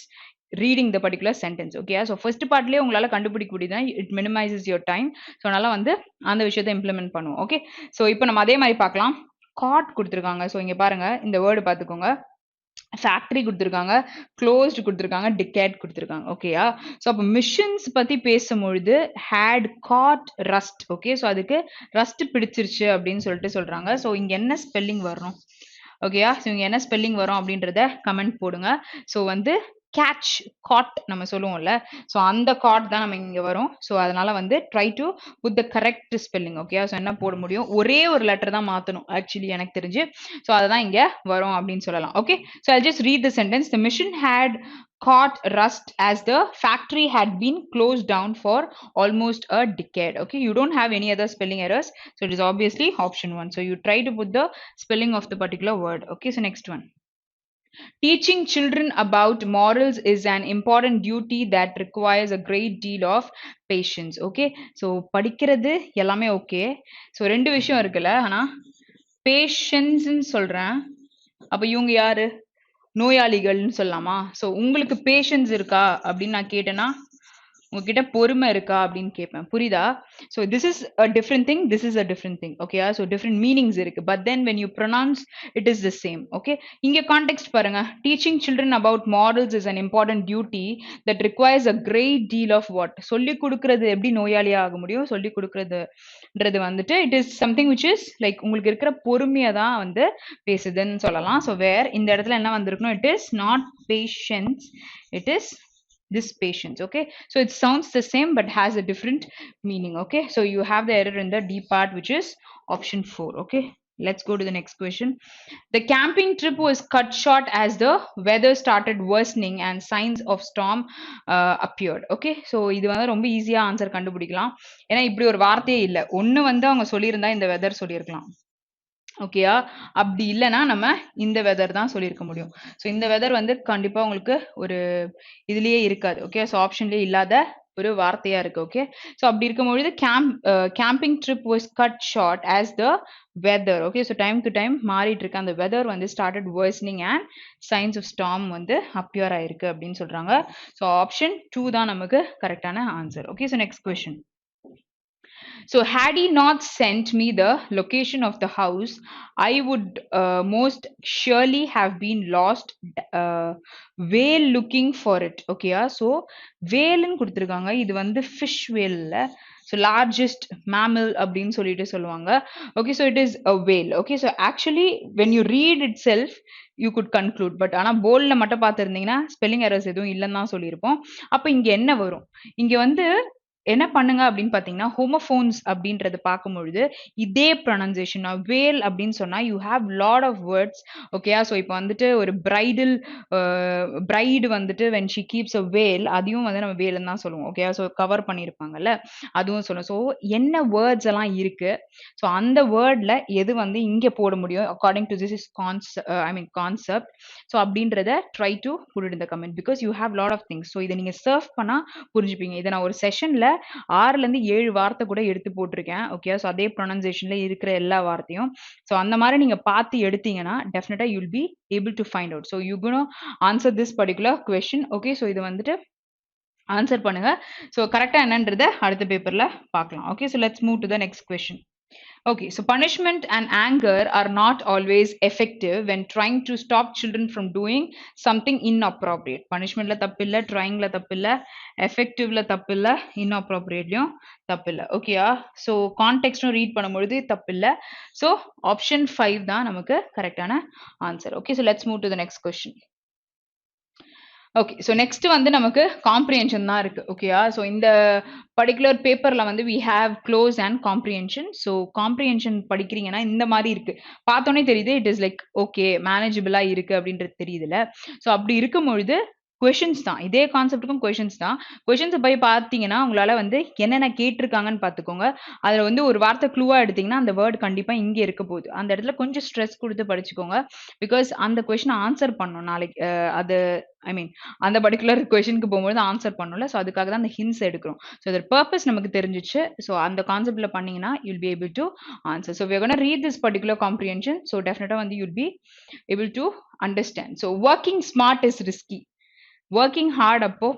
reading the particular sentence. Okay. So first partலயே உங்களால கண்டுபிடிக்க முடியுதுன்னா it minimizes your time. So அதனால வந்து அந்த விஷயத்தை implement பண்ணுவோம். Okay. So இப்போ நம்ம அதே மாதிரி பார்க்கலாம். காட் கொடுத்துருக்காங்க. ஸோ இங்க பாருங்க, இந்த வேர்டு பார்த்துக்கோங்க. ஃபேக்டரி குடுத்துருக்காங்க, க்ளோஸ்ட் குடுத்துருக்காங்க, டிகேட் குடுத்துருக்காங்க. ஓகேயா? ஸோ அப்ப மிஷின்ஸ் பத்தி பேசும்பொழுது had got rust. Okay. So அதுக்கு ரஸ்ட் பிடிச்சிருச்சு அப்படின்னு சொல்லிட்டு சொல்றாங்க. ஸோ இங்க என்ன ஸ்பெல்லிங் வரணும்? ஓகேயா? ஸோ இங்க என்ன ஸ்பெல்லிங் வரும் அப்படின்றத கமெண்ட் போடுங்க. ஸோ வந்து கேட்ச், காட் நம்ம சொல்லுவோம்ல. ஸோ அந்த காட் தான் நம்ம இங்க வரும். ஸோ அதனால வந்து try to put the correct spelling. ஓகேயா? ஸோ என்ன போட முடியும்? ஒரே ஒரு லெட்டர் தான் மாத்தணும். ஆக்சுவலி எனக்கு தெரிஞ்சு. ஸோ அதுதான் இங்க வரும் அப்படின்னு சொல்லலாம். Okay. So I'll just read the sentence. The mission had caught rust as the factory had been closed down for almost a decade. Okay. You don't have any other spelling errors. So it is obviously option 1. So you try to put the spelling of the particular word. Okay. So next one. Teaching children about morals is an important duty that requires a great deal of patience. Okay. So படிக்கிறது எல்லாமே okay. So ரெண்டு விஷயம் இருக்குல்ல. ஆனா பேஷன்ஸ்ன்னு சொல்றேன். அப்ப இவங்க யாரு? நோயாளிகள்னு சொல்லலாமா? ஸோ உங்களுக்கு பேஷன்ஸ் இருக்கா அப்படின்னு நான் கேட்டேன்னா, உங்ககிட்ட பொறுமை இருக்கா அப்படின்னு கேட்பேன். புரியுதா? So this is a different thing, this is a different thing. ஓகேயா? ஸோ டிஃப்ரெண்ட் மீனிங்ஸ் இருக்கு. But then when you pronounce it is the same. Okay. இங்க கான்டெக்ட் பாருங்க. Teaching children about morals is an important duty that requires a great deal of what? சொல்லிக் கொடுக்கறது எப்படி நோயாளியா ஆக முடியும்? சொல்லிக் கொடுக்கறதுன்றது வந்துட்டு it is something which is like உங்களுக்கு இருக்கிற பொறுமையை தான் வந்து பேசுதுன்னு சொல்லலாம். ஸோ வேர் இந்த இடத்துல என்ன வந்திருக்கணும்? It is not patience, it is this patience. Okay. So it sounds the same but has a different meaning. Okay. So you have the error in the D part, which is option 4. Okay. Let's go to the next question. The camping trip was cut short as the weather started worsening and signs of storm appeared. Okay. So இது வந்து ரொம்ப ஈஸியா answer கண்டுபிடிக்கலாம். ஏன்னா இப்படி ஒரு வார்த்தையே இல்லை. ஒன்னு வந்து அவங்க சொல்லியிருந்தா இந்த வெதர் சொல்லியிருக்கலாம். ஓகேயா? அப்படி இல்லைன்னா நம்ம இந்த வெதர் தான் சொல்லியிருக்க முடியும். ஸோ இந்த வெதர் வந்து கண்டிப்பா உங்களுக்கு ஒரு இதுலயே இருக்காது. ஓகே. ஸோ ஆப்ஷன்லயே இல்லாத ஒரு வார்த்தையா இருக்கு. ஓகே. ஸோ அப்படி இருக்கும்பொழுது camping trip was cut short as the weather. Okay. So time to time மாறிட்டு இருக்கு. அந்த வெதர் வந்து started worsening and signs of storm வந்து அப்பியர் ஆயிருக்கு அப்படின்னு சொல்றாங்க. ஸோ ஆப்ஷன் 2 தான் நமக்கு கரெக்டான answer. Okay. So next question. So had he not sent me the location of the house, I would most surely have been lost whale looking for it. Okay. So whale ன்னு கொடுத்திருக்காங்க. இது வந்து fish whale இல்ல. So largest mammal அப்படின்னு சொல்லிட்டு சொல்லுவாங்க. Okay. So it is a whale. Okay. So actually when you read itself you could conclude. But ஆனா போல்ல மட்டும் பார்த்திருந்தீங்கன்னா ஸ்பெல்லிங் எரர்ஸ் எதுவும் இல்லைன்னு தான் சொல்லியிருப்போம். அப்ப இங்க என்ன வரும்? இங்க வந்து என்ன பண்ணுங்க அப்படின்னு பாத்தீங்கன்னா ஹோமோஃபோன்ஸ் அப்படின்றது பார்க்கும்பொழுது இதே ப்ரொனன்சியேஷன் வேல் அப்படின்னு சொன்னா you have lot of words. ஓகேயா? ஸோ இப்போ வந்துட்டு ஒரு பிரைடு வந்துட்டு when she keeps a veil அதையும் வந்து நம்ம வேல்னு தான் சொல்லுவோம். ஓகேயா? ஸோ கவர் பண்ணியிருப்பாங்கல்ல அதுவும் சொல்லுவோம். ஸோ என்ன வேர்ட்ஸ் எல்லாம் இருக்கு? ஸோ அந்த வேர்ட்ல எது வந்து இங்க போட முடியும் according to this is concept. So அப்படின்றத try to put it in the comment because you have lot of things. So இதை நீங்க சர்வ் பண்ணா புரிஞ்சுப்பீங்க. இதை நான் ஒரு செஷன்ல 6ல இருந்து 7 வார்த்தை கூட எடுத்து போட்டிருக்கேன். ஓகே. ஸோ அதே ப்ரொனன்சியேஷன்ல இருக்கிற எல்லா வார்த்தையும். ஸோ அந்த மாதிரி நீங்க பார்த்து எடுத்தீங்கன்னா டெஃபினட்டா you will be able to find out. So you gonna answer this particular question. Okay. So இது வந்துட்டு ஆன்சர் பண்ணுங்க. ஸோ கரெக்டா என்னன்றதை அடுத்த பேப்பர்ல பார்க்கலாம். Okay. So let's move to the next question. Okay, so punishment and anger are not always effective when trying to stop children from doing something inappropriate. Punishment la tappilla, trying la tappilla, effective la tappilla, inappropriate liyum tappilla. Okay, so context no read பண்ணும்போது tappilla. So option 5 தான் நமக்கு கரெக்டான answer. Okay, so let's move to the next question. Okay. So next வந்து நமக்கு comprehension தான் இருக்கு. ஓகேயா? So இந்த பர்டிகுலர் பேப்பர்ல வந்து we have cloze and comprehension. So comprehension படிக்கிறீங்கன்னா இந்த மாதிரி இருக்கு. பார்த்தோன்னே தெரியுது இட் இஸ் லைக் ஓகே மேனேஜபிளா இருக்கு அப்படின்றது தெரியுதுல்ல. ஸோ அப்படி இருக்கும் பொழுது கொஷின்ஸ் தான். இதே கான்செப்டுக்கும் கொஷின்ஸ் தான். கொஷின்ஸை போய் பார்த்தீங்கன்னா உங்களால வந்து என்னென்ன கேட்டிருக்காங்கன்னு பார்த்துக்கோங்க. அதில் வந்து ஒரு வார்த்தை க்ளூவா எடுத்தீங்கன்னா அந்த வேர்டு கண்டிப்பா இங்கே இருக்க போகுது. அந்த இடத்துல கொஞ்சம் ஸ்ட்ரெஸ் கொடுத்து படிச்சுக்கோங்க. பிகாஸ் அந்த கொஷினை ஆன்சர் பண்ணணும் நாளைக்கு. அது அந்த பர்டிகுலர் கொஷனுக்கு போகும்போது ஆன்சர் பண்ணல. ஸோ அதுக்காக தான் அந்த ஹின்ஸ் எடுக்கிறோம். ஸோ அதோட பர்பஸ் நமக்கு தெரிஞ்சிச்சு. ஸோ அந்த கான்செப்ட்ல பண்ணீங்கன்னா you'll be able to answer. So we're going to read this particular comprehension. So டெஃபினட்டா வந்து you'll be able to understand. So working smart is risky. Working hard அப்போ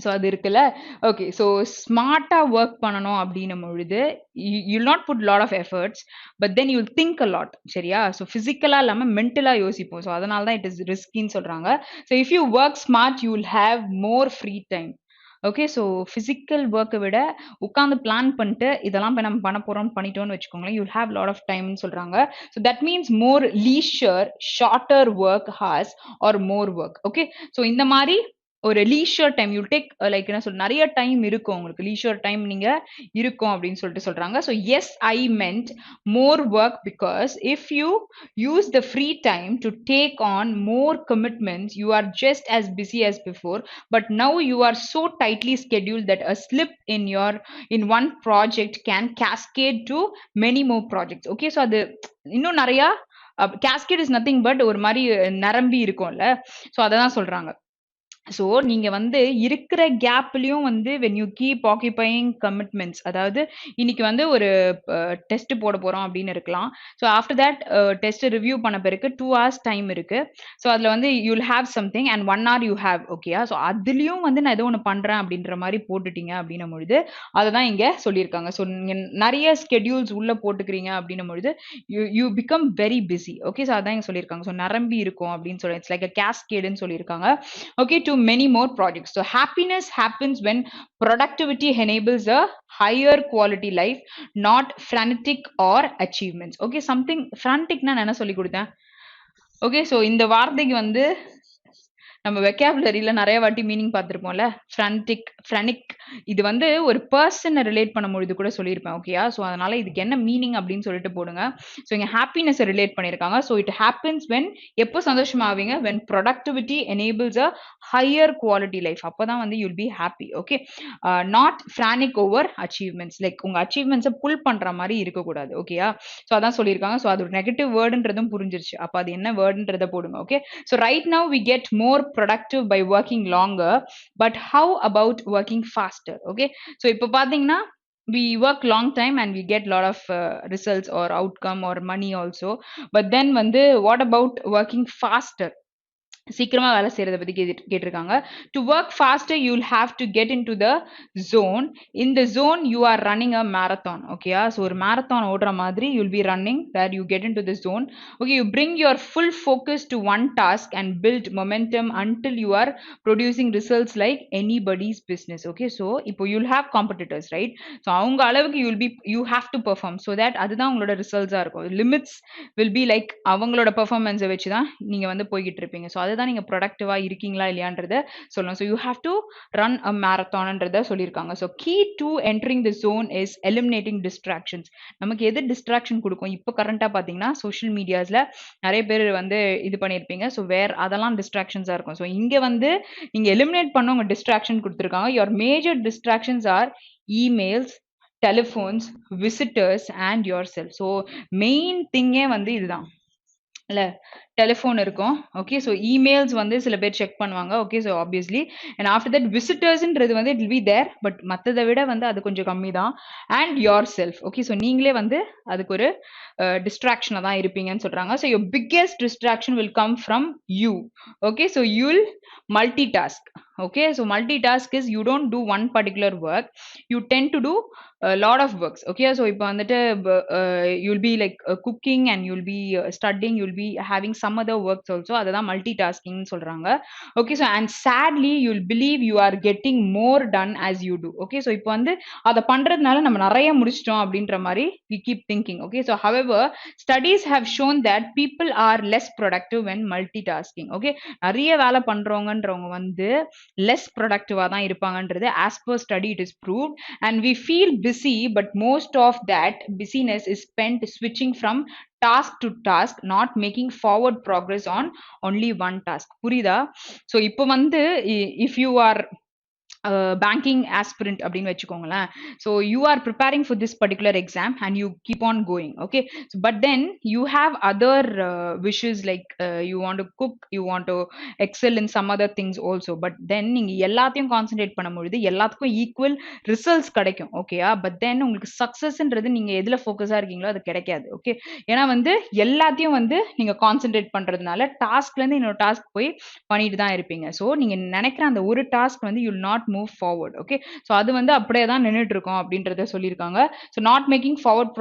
ஸோ அது இருக்குல்ல. ஓகே. ஸோ ஸ்மார்ட்டா வொர்க் பண்ணணும் அப்டின்னும் பொழுது, you'll not put lot of efforts. But then you'll think a lot. சரியா? ஸோ பிசிக்கலா இல்லாம மென்டலா யோசிப்போம். ஸோ அதனால தான் இட் இஸ் ரிஸ்கின்னு சொல்றாங்க. So if you work smart you will have more free time. Okay. So physical வொர்க்க விட உட்கார்ந்து பிளான் பண்ணிட்டு இதெல்லாம் நம்ம பண்ண போறோம்னு பண்ணிட்டோம்னு வச்சுக்கோங்களேன், you will have lot of டைம்னு சொல்றாங்க. So that means more leisure, shorter work hours or more work. Okay. So இந்த மாரி ஒரு leisure time you'll take like என்ன சொல்ற நெறைய டைம் இருக்கும் உங்களுக்கு. லீஷர் டைம் நீங்க இருக்கும் அப்படின்னு சொல்லிட்டு சொல்றாங்க. So yes I meant more work because if you use the free time to take on more commitments, you are just as busy as before, but now you are so tightly scheduled that a slip in one project can cascade to many more projects. Okay, so அது இன்னும் நிறைய cascade is nothing but ஒரு மாதிரி நிரம்பி இருக்கும்ல. So அதை தான் சொல்றாங்க. ஸோ நீங்க வந்து இருக்கிற கேப்லயும் வந்து when you keep occupying commitments, அதாவது இன்னைக்கு வந்து ஒரு டெஸ்ட் போட போறோம் அப்படின்னு இருக்கலாம். So after that test review பண்ண பிறகு 2 hours டைம் இருக்கு. ஸோ அதுல வந்து you'll have something and 1 hour you have. ஓகேயா? ஸோ அதுலயும் வந்து நான் ஏதோ ஒன்று பண்றேன் அப்படின்ற மாதிரி போட்டுட்டீங்க அப்படின்னும் பொழுது அதை தான் இங்க சொல்லியிருக்காங்க. ஸோ நீங்க நிறைய ஸ்கெடியூல்ஸ் உள்ள போட்டுக்கிறீங்க அப்படின்னும் பொழுது you become very busy. Okay. So அதான் இங்க சொல்லியிருக்காங்க. ஸோ நிரம்பி இருக்கும் அப்படின்னு சொல்லி இட்ஸ் லைக் அ கேஸ்கேடுன்னு சொல்லியிருக்காங்க. Okay, to many more projects. So happiness happens when productivity enables a higher quality life, not frantic or achievements. Okay, something frantic na என்ன சொல்லி கொடுத்தேன். ஓகே. ஸோ இந்த வார்த்தைக்கு வந்து நம்ம வெக்காபுலரியில நிறைய வாட்டி மீனிங் பார்த்துருப்போம்ல. ஃப்ரான்டிக், ஃப்ரானிக், இது வந்து ஒரு பர்சனை ரிலேட் பண்ணும்பொழுது கூட சொல்லியிருப்பேன். ஓகேயா? ஸோ அதனால இதுக்கு என்ன மீனிங் அப்படின்னு சொல்லிட்டு போடுங்க. ஸோ இங்க ஹாப்பினஸை ரிலேட் பண்ணியிருக்காங்க. ஸோ இட் ஹேப்பன்ஸ் வென் எப்போ சந்தோஷமாவீங்க? When productivity enables a higher quality life. அப்போதான் வந்து you'll be happy. Okay. Not frantic over achievements. Like உங்க அச்சீவ்மெண்ட்ஸை புல் பண்ற மாதிரி இருக்கக்கூடாது. ஓகேயா? ஸோ அதான் சொல்லியிருக்காங்க. ஸோ அது ஒரு நெகட்டிவ் வேர்டுன்றதும் புரிஞ்சிருச்சு. அப்போ அது என்ன வேர்டுன்றதை போடுங்க. Okay. So right now we get more productive by working longer, but how about working faster? Okay, so இப்போ பாத்தீங்கன்னா we work long time and we get lot of results or outcome or money also, but then வந்து what about working faster? சீக்கிரமா வேலை செய்யறத பத்தி கேட்டிருக்காங்க. To work faster you will have to get into the zone. In the zone you are running a marathon. ஓகேயா? So ஒரு marathon ஓடுற மாதிரி you'll be running where you get into the zone. Okay. You bring your full focus to one task and build momentum until you are producing results like anybody's business. Okay. So இப்போ you'll have competitors, right? So அவங்க அளவுக்கு you have to perform. So that அதுதான் உங்களோட ரிசல்ட்ஸாக இருக்கும். Limits will be like அவங்களோட பெர்ஃபார்மன்ஸை வச்சு தான் நீங்க வந்து போய்கிட்டு இருப்பீங்க. ஸோ அதுதான் நீங்க ப்ரொடக்டிவா இருக்கீங்களா இல்லையான்றத சொல்லணும். So you have to run a மேரத்தான்ன்றத சொல்லியிருக்காங்க. So key to entering the zone is eliminating distractions. நமக்கு எது டிஸ்ட்ராக்ஷன் கொடுக்கும்? இப்போ கரண்டா பார்த்தீங்கன்னா சோஷியல் மீடியாஸ்ல நிறைய பேர் வந்து இது பண்ணியிருப்பீங்க. ஸோ அதெல்லாம் டிஸ்ட்ராக்ஷன்ஸாக இருக்கும். ஸோ இங்க வந்து நீங்க எலிமினேட் பண்ண உங்க டிஸ்ட்ராக்ஷன் கொடுத்துருக்காங்க. Your major distractions are emails, telephones, visitors and yourself. So main திங்கே வந்து இதுதான் இல்ல. டெலிஃபோன் இருக்கும். ஓகே. ஸோ இமெயில்ஸ் வந்து சில பேர் செக் பண்ணுவாங்க. Okay. So obviously and after that விசிட்டர்ஸ்ன்றது வந்து it will be there, but மற்றதை விட வந்து அது கொஞ்சம் கம்மி தான். And yourself. Okay. So நீங்களே வந்து அதுக்கு ஒரு டிஸ்ட்ராக்ஷனாக தான் இருப்பீங்கன்னு சொல்றாங்க. So your biggest distraction will come from you. Okay. So you'll multitask. Okay, so multitask is you don't do one particular work, you tend to do a lot of works. Okay, so இப்போ வந்துட்டு you'll be like cooking and you'll be studying, you'll be having some other works also. அதுதான் multitasking சொல்றாங்க. Okay, so and sadly you'll believe you are getting more done as you do. Okay, so இப்போ வந்து அதை பண்றதுனால நம்ம நிறைய முடிச்சிட்டோம் அப்படின்ற மாதிரி we keep thinking. Okay, so however studies have shown that people are less productive when multitasking. Okay, நிறைய வேலை பண்றவங்கன்றவங்க வந்து less productive-ஆ தான் இருப்பாங்கன்றது as per study it is proved, and we feel busy but most of that busyness is spent switching from task to task, not making forward progress on only one task. புரியுதா? so இப்போ வந்து if you are banking aspirant அப்படின்னு வச்சுக்கோங்களேன். So you are preparing for this particular exam and you keep on going. Okay. But then you have other wishes like you want to cook, you want to excel in some other things also. But then நீங்கள் எல்லாத்தையும் concentrate பண்ணும்பொழுது எல்லாத்துக்கும் equal results கிடைக்கும். ஓகேயா? But then உங்களுக்கு சக்ஸஸ்ன்றது நீங்கள் எதில் ஃபோக்கஸாக இருக்கீங்களோ அது கிடைக்காது. ஓகே. ஏன்னா வந்து எல்லாத்தையும் வந்து நீங்கள் கான்சென்ட்ரேட் பண்ணுறதுனால டாஸ்க்லேருந்து இன்னொரு டாஸ்க் போய் பண்ணிட்டு தான் இருப்பீங்க. ஸோ நீங்கள் நினைக்கிற அந்த ஒரு டாஸ்க் வந்து you will not move forward. Okay, so அது வந்து அப்படியே தான் நின்னுட்டு இருக்கோம் அப்படின்றத சொல்லியிருக்காங்க. So not making forward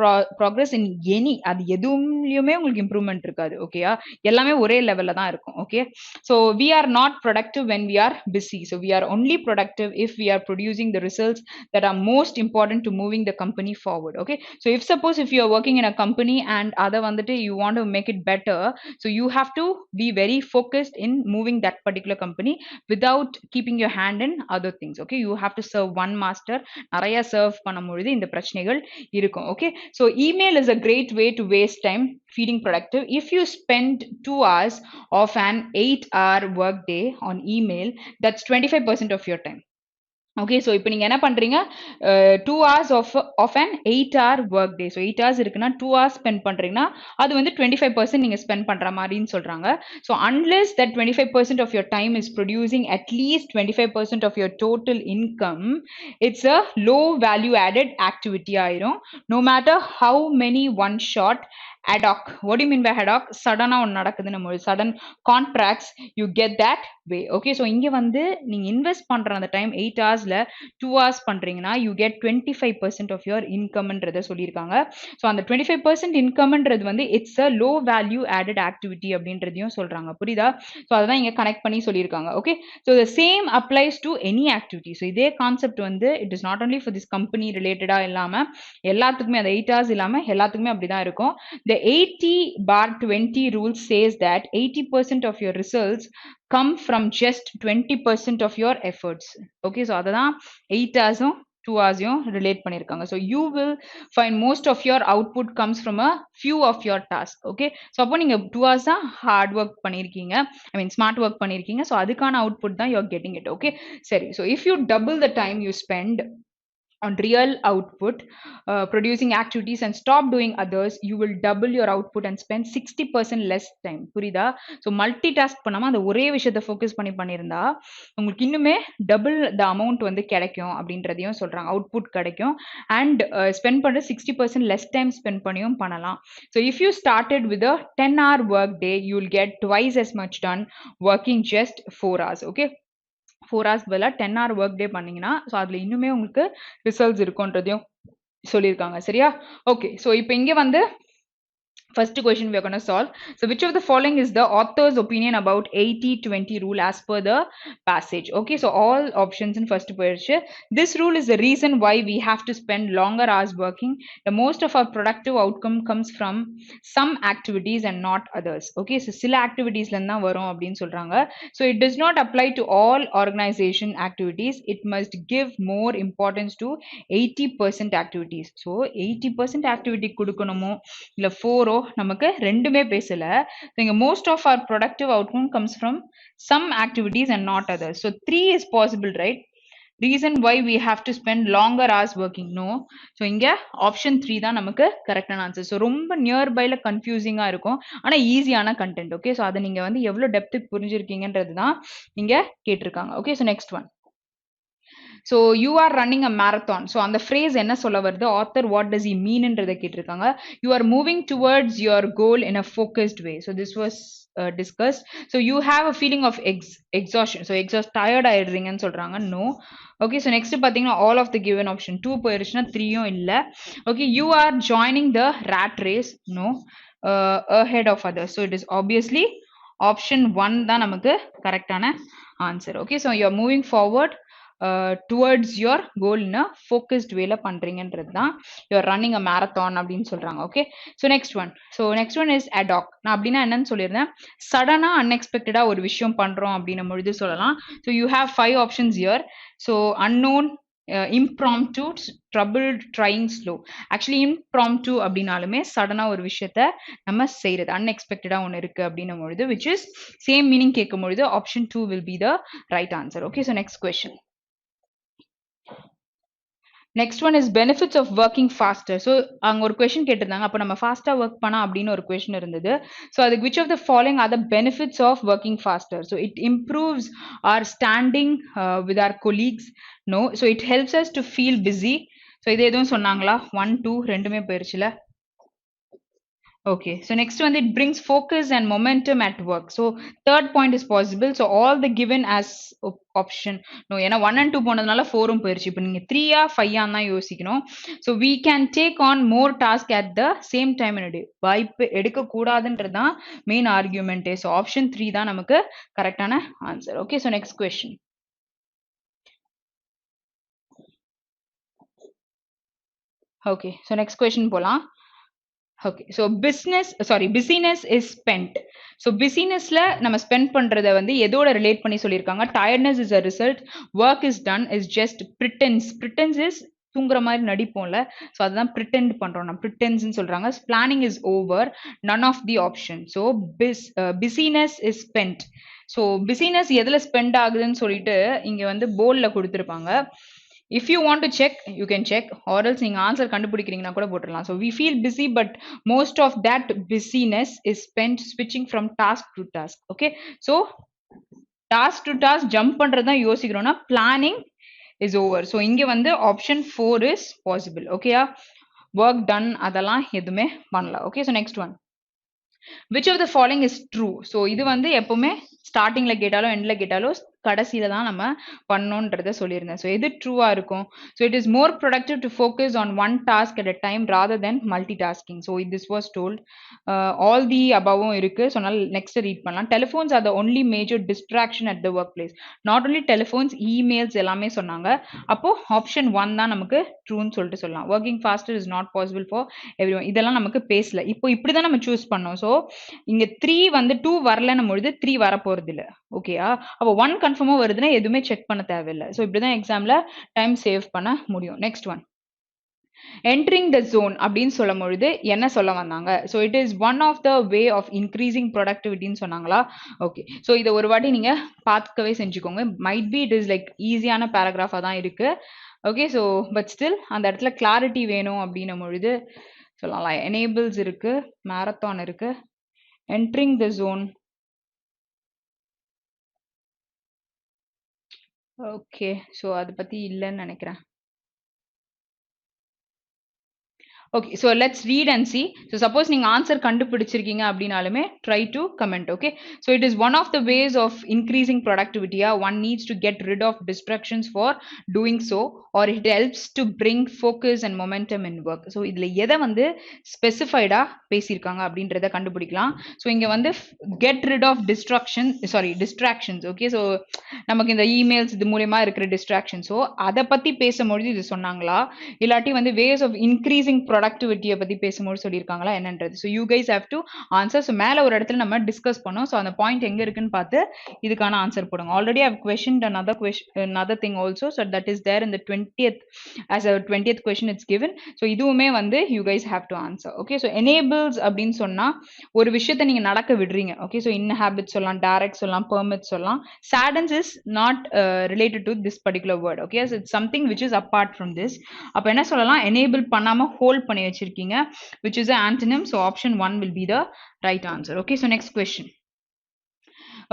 progress in any, அது எதுவுமே உங்களுக்கு இம்ப்ரூவ்மெண்ட் இருக்காது. ஓகேயா, எல்லாமே ஒரே லெவல்ல தான் இருக்கும். Okay, so we are not productive when we are busy. So we are only productive if we are producing the results that are most important to moving the company forward. Okay, so if suppose if you are working in a company and other வந்துட்டு you want to make it better, so you have to be very focused in moving that particular company without keeping your hand in other things. Okay, you have to serve one master. நிறைய serve பண்ணும்பொழுது இந்த பிரச்சனைகள் இருக்கும். Okay, so email is a great way to waste time feeding productive. If you spend 2 hours of an 8-hour work day on email, that's 25% of your time. Okay, so இப்போ நீங்கள் என்ன பண்ணுறீங்க, 2 hours of an 8-hour work day. So 8 hours இருக்குன்னா 2 hours spend பண்ணுறீங்கன்னா அது வந்து 25% நீங்கள் spend பண்ணுற மாதிரின்னு சொல்கிறாங்க. So unless that 25% of your time is producing at least 25% of your total income, it's a low value added activity ஆயிரும். No matter how many one shot ad hoc. What do you mean by ad hoc? சடனா ஒன்று நடக்குது, நம்ம sudden contracts you get that way. Okay, so இங்கே வந்து நீங்கள் invest பண்ணுற அந்த டைம் 8 ஹவர்ஸில் 2 hours பண்ணுறீங்கன்னா யூ கெட் 25% ஆஃப் யுவர் இன்கம்ன்றதை சொல்லியிருக்காங்க. ஸோ அந்த 25% இன்கம்ன்றது வந்து it's a low value added activity அப்படின்றதையும் சொல்கிறாங்க. புரியுதா? ஸோ அதை தான் இங்கே கனெக்ட் பண்ணி சொல்லியிருக்காங்க. Okay, so the same applies to any activity. So இதே கான்செப்ட் வந்து it is not only for this company ரிலேட்டடாக இல்லாமல் எல்லாத்துக்குமே, அந்த 8 hours இல்லாமல் எல்லாத்துக்குமே அப்படி தான் இருக்கும். The 80/20 rule says that 80% of your results come from just 20% of your efforts. Okay, so அதான் 8 hours 2 hours relate பண்ணிருக்காங்க. So you will find most of your output comes from a few of your tasks. Okay, so அப்போ நீங்க 2 hours தான் hard work பண்ணிருக்கீங்க, I mean smart work பண்ணிருக்கீங்க. So அதுக்கான output தான் you're getting it. Okay, சரி, so if you double the time you spend on real output producing activities and stop doing others, you will double your output and spend 60% less time. புரியுதா? So multi task பண்ணாமல் அந்த ஒரே விஷயத்தை focus பண்ணியிருந்தா உங்களுக்கு இன்னுமே double the amount வந்து கிடைக்கும் அப்படின்றதையும் சொல்கிறாங்க. அவுட்புட் கிடைக்கும் அண்ட் ஸ்பெண்ட் பண்ணுற 60% லெஸ் டைம் ஸ்பெண்ட் பண்ணியும் பண்ணலாம். So if you started with a 10-hour work day, you will get twice as much done working just 4 hours. Okay, 4 hours பதிலாக 10-hour work day பண்ணீங்கன்னா ஸோ அதில் இன்னுமே உங்களுக்கு results இருக்குன்றதையும் சொல்லியிருக்காங்க. சரியா? ஓகே, ஸோ இப்போ இங்கே வந்து first question we are going to solve. So which of the following is the author's opinion about 80/20 rule as per the passage? Okay, so all options in first position. This rule is the reason why we have to spend longer hours working. The most of our productive outcome comes from some activities and not others. Okay, so சில activities லன்னா வரும் அப்படின்னு சொல்றாங்க. So it does not apply to all organization activities. It must give more importance to 80% activities. So 80% activity கொடுக்கணுமோ இல்ல 4 நமக்கு ரெண்டுமே பேசல. most of our productive outcome comes from some activities and not others. So 3 is possible, right? Reason why we have to spend longer hours working, no. So இங்க option 3 தான் நமக்கு கரெக்டான answer. So ரொம்ப நியர்பைல கன்ஃபியூசிங்கா இருக்கும், ஆனா ஈஸியான கண்டென்ட். ஓகே, ஸோ அதை நீங்க வந்து எவ்வளவு டெப்த் புரிஞ்சிருக்கீங்கன்றது தான் இங்க கேட்டிருக்காங்க. Okay, so next one. So you are running a marathon. So on the phrase enna solla varudhu, author what does he mean என்றதை கேட்டிருக்காங்க. You are moving towards your goal in a focused way. So this was discussed. So you have a feeling of exhaustion. So tired ஆயிடுறீங்கன்னு சொல்றாங்க. No. Okay, so next பாத்தீங்கன்னா all of the given option 2 போயிருச்சுன்னா 3யும் இல்ல. Okay, you are joining the rat race. No. Ahead of others. So it is obviously option 1 தான் நமக்கு கரெக்டான answer. Okay, so you are moving forward towards your goal in a focused way ல பண்றீங்கன்றது தான் you are running a marathon அப்படின்னு சொல்றாங்க. Okay, so next one is ad hoc. நான் அப்படின்னா என்னன்னு சொல்லியிருந்தேன், சடனா அன்எக்ஸ்பெக்டடா ஒரு விஷயம் பண்றோம் அப்படின்னும் பொழுது சொல்லலாம். so you have 5 options here. so unknown, impromptu, troubled, trying, slow. actually impromptu அப்படின்னாலுமே சடனா ஒரு விஷயத்த நம்ம செய்யறது, அன்எக்ஸ்பெக்டடா ஒன்று இருக்கு அப்படின்னும் பொழுது which is same meaning கேட்கும் பொழுது option 2 will be the right answer. okay, so next question. Next one is benefits of working faster. So அங்க ஒரு question கேட்டிருந்தாங்க, அப்போ நம்ம ஃபாஸ்டா ஒர்க் பண்ணா அப்படின்னு ஒரு question இருந்தது. So அதுக்கு which of the following are the benefits of working faster? So it improves our standing with our colleagues. No. So it helps us to feel busy. So இது எதுவும் சொன்னாங்களா? 1 2 ரெண்டுமே போயிருச்சுல. Okay, so next one, it brings focus and momentum at work. So third point is possible. So all the given as option. No, ஏன்னா 1 and 2 போனதுனால 4 போயிருச்சு. இப்போ நீங்க 3 ஆ 5 ஆ தான் யோசிக்கணும். So we can take on more task at the same time in a day. வாய்ப்பு எடுக்க கூடாதுன்றது தான் main argument. So option 3 தான் நமக்கு கரெக்டான answer. Okay, so next question. Okay, so next question போலாம். Okay so business is spend. So பிஸினஸ்ல நம்ம spend பண்றத வந்து எதோட ரிலேட் பண்ணி சொல்லியிருக்காங்க? Tiredness is a result, work is done is just pretence is தூங்குற மாதிரி நடிப்போம்ல, ஸோ அதுதான் ப்ரிட்டெண்ட் பண்றோம் நம்ம, ப்ரிட்டன்ஸ்ன்னு சொல்றாங்க. Planning is over, none of the option. So business is spend. So business எதுல ஸ்பெண்ட் ஆகுதுன்னு சொல்லிட்டு இங்க வந்து போர்ட்ல கொடுத்துருப்பாங்க. If you want to check, you can check, or else நீங்க ஆன்சர் கண்டுபிடிக்கிறீங்கன்னா கூட போட்டுடலாம். So we feel busy, but most of that busyness is spent switching from task to task. Okay, so task to task jump பண்றது தான் யோசிக்கிறோம்னா planning is over. So இங்க வந்து option 4 is possible. Okay, work done அதெல்லாம் எதுவுமே பண்ணல. Okay, so next one. Which of the following is true? So இது வந்து எப்பவுமே ஸ்டார்டிங்ல கேட்டாலும் எண்ட்ல கேட்டாலும் கடைசியில தான் நம்ம பண்ணோன்றத சொல்லியிருந்தேன். ஸோ எது ட்ரூவா இருக்கும்? So it is more productive to focus on one task at a time rather than multitasking. So this was told. All the அபவும் இருக்கு. ஸோ அதனால நெக்ஸ்ட் ரீட் பண்ணலாம். Telephones are the only major distraction at the workplace. Not only telephones, emails எல்லாமே சொன்னாங்க. அப்போ option 1 தான் நமக்கு ட்ரூன்னு சொல்லிட்டு சொல்லலாம். Working faster is not possible for everyone. இதெல்லாம் நமக்கு பேசல. இப்போ இப்படிதான் நம்ம சூஸ் பண்ணோம். ஸோ இங்க 3 வந்து 2 வரலன்னும் பொழுது 3 வர போறது இல்ல. ஓகேயா? அப்போ 1 கன்ஃபார்மா வருதுன்னா எதுவுமே செக் பண்ண தேவையில்லை. ஸோ இப்படிதான் எக்ஸாம்ல டைம் சேவ் பண்ண முடியும். Next one, entering the zone அப்படின்னு சொல்லும் பொழுது என்ன சொல்ல வந்தாங்க? So it is one of the way of increasing ப்ரொடக்டிவிட்டின்னு சொன்னாங்களா? ஓகே, ஸோ இதை ஒரு வாட்டி நீங்க பார்க்கவே செஞ்சுக்கோங்க. Might be it is like ஈஸியான பேராகிராஃபா தான் இருக்கு. ஓகே, ஸோ பட் ஸ்டில் அந்த இடத்துல கிளாரிட்டி வேணும் அப்படின்னும் பொழுது சொல்லலாம். எனேபிள்ஸ் இருக்கு, மேரத்தான் இருக்கு, entering the zone. Okay, so அதை பத்தி இல்லைன்னு நினைக்கிறேன். Okay, so let's read and see. So suppose நீங்க answer கண்டுபிடிச்சிருக்கீங்க அப்படினாலுமே try to comment. Okay, so it is one of the ways of increasing productivity. One needs to get rid of distractions for doing so, or it helps to bring focus and momentum in work. So இதுல எதை வந்து specified பேசியிருக்காங்க அப்படின்றத கண்டுபிடிக்கலாம். So இங்க வந்து get rid of distractions. Okay, so நமக்கு இந்த emails இது மூலமா இருக்கிற distractions. So அதை பத்தி பேசும்பொழுது இது சொன்னாங்களா, இல்லாட்டி வந்து ways of increasing productivity பத்தி பேசும்போது சொல்லியிருக்காங்களா என்னன்றது. So you guys have to answer. So மேலே ஒரு இடத்துல நம்ம டிஸ்கஸ் பண்ணோம். ஸோ அந்த பாயிண்ட் எங்கே இருக்குன்னு பார்த்து இதுக்கான ஆன்சர் போடுங்க. Already I have questioned another thing also. So that is there in the 20th as a 20th question it's given. So இதுவுமே வந்து you guys have to answer. Okay, so enables அப்படின்னு சொன்னா ஒரு விஷயத்தை நீங்க நடக்க விடுறீங்க. ஓகே, ஸோ inhabit சொல்லலாம், direct சொல்லலாம், permit சொல்லலாம். saddens is not related to this particular word. Okay, so it's something which is apart from this. அப்ப என்ன சொல்லலாம்? enable பண்ணாம hold பண்ணி வச்சிருக்கீங்க, which is an antonym. So option 1 will be the right answer. Okay, so next question.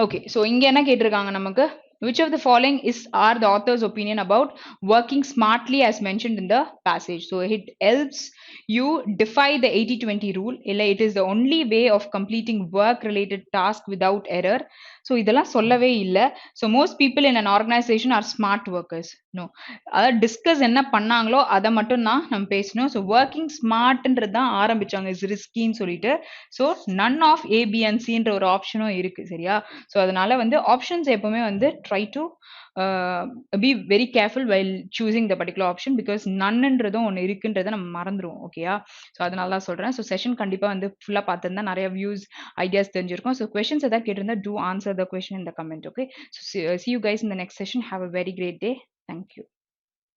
Okay, so இங்க என்ன கேட்டிருக்காங்க நமக்கு? Which of the following are the author's opinion about working smartly as mentioned in the passage? So it helps you defy the 80-20 rule. It is the only way of completing work related task without error. So இதெல்லாம் சொல்லவே இல்லை. So most people in an organization are smart workers. No, அதாவது discuss என்ன பண்ணாங்களோ அதை மட்டும் தான் நம்ம பேசணும். ஸோ ஒர்க்கிங் ஸ்மார்ட்ன்றது தான் ஆரம்பிச்சாங்க இஸ் ரிஸ்கின்னு சொல்லிட்டு. ஸோ நன் ஆஃப் ஏபிஎன்சின்ற ஒரு ஆப்ஷனும் இருக்கு, சரியா? ஸோ அதனால வந்து ஆப்ஷன்ஸ் எப்பவுமே வந்து try to be very careful while choosing the particular option, because நன்னுன்றதும் ஒன்று இருக்குன்றதை நம்ம மறந்துடுவோம். ஓகேயா? ஸோ அதனால தான் சொல்கிறேன். ஸோ செஷன் கண்டிப்பாக வந்து ஃபுல்லாக பார்த்துருந்தா நிறைய வியூஸ் ஐடியாஸ் தெரிஞ்சிருக்கும். ஸோ questions எதாவது கேட்டிருந்தா do answer the question in the comment. Okay, so see you guys in the next session. Have a very great day. Thank you.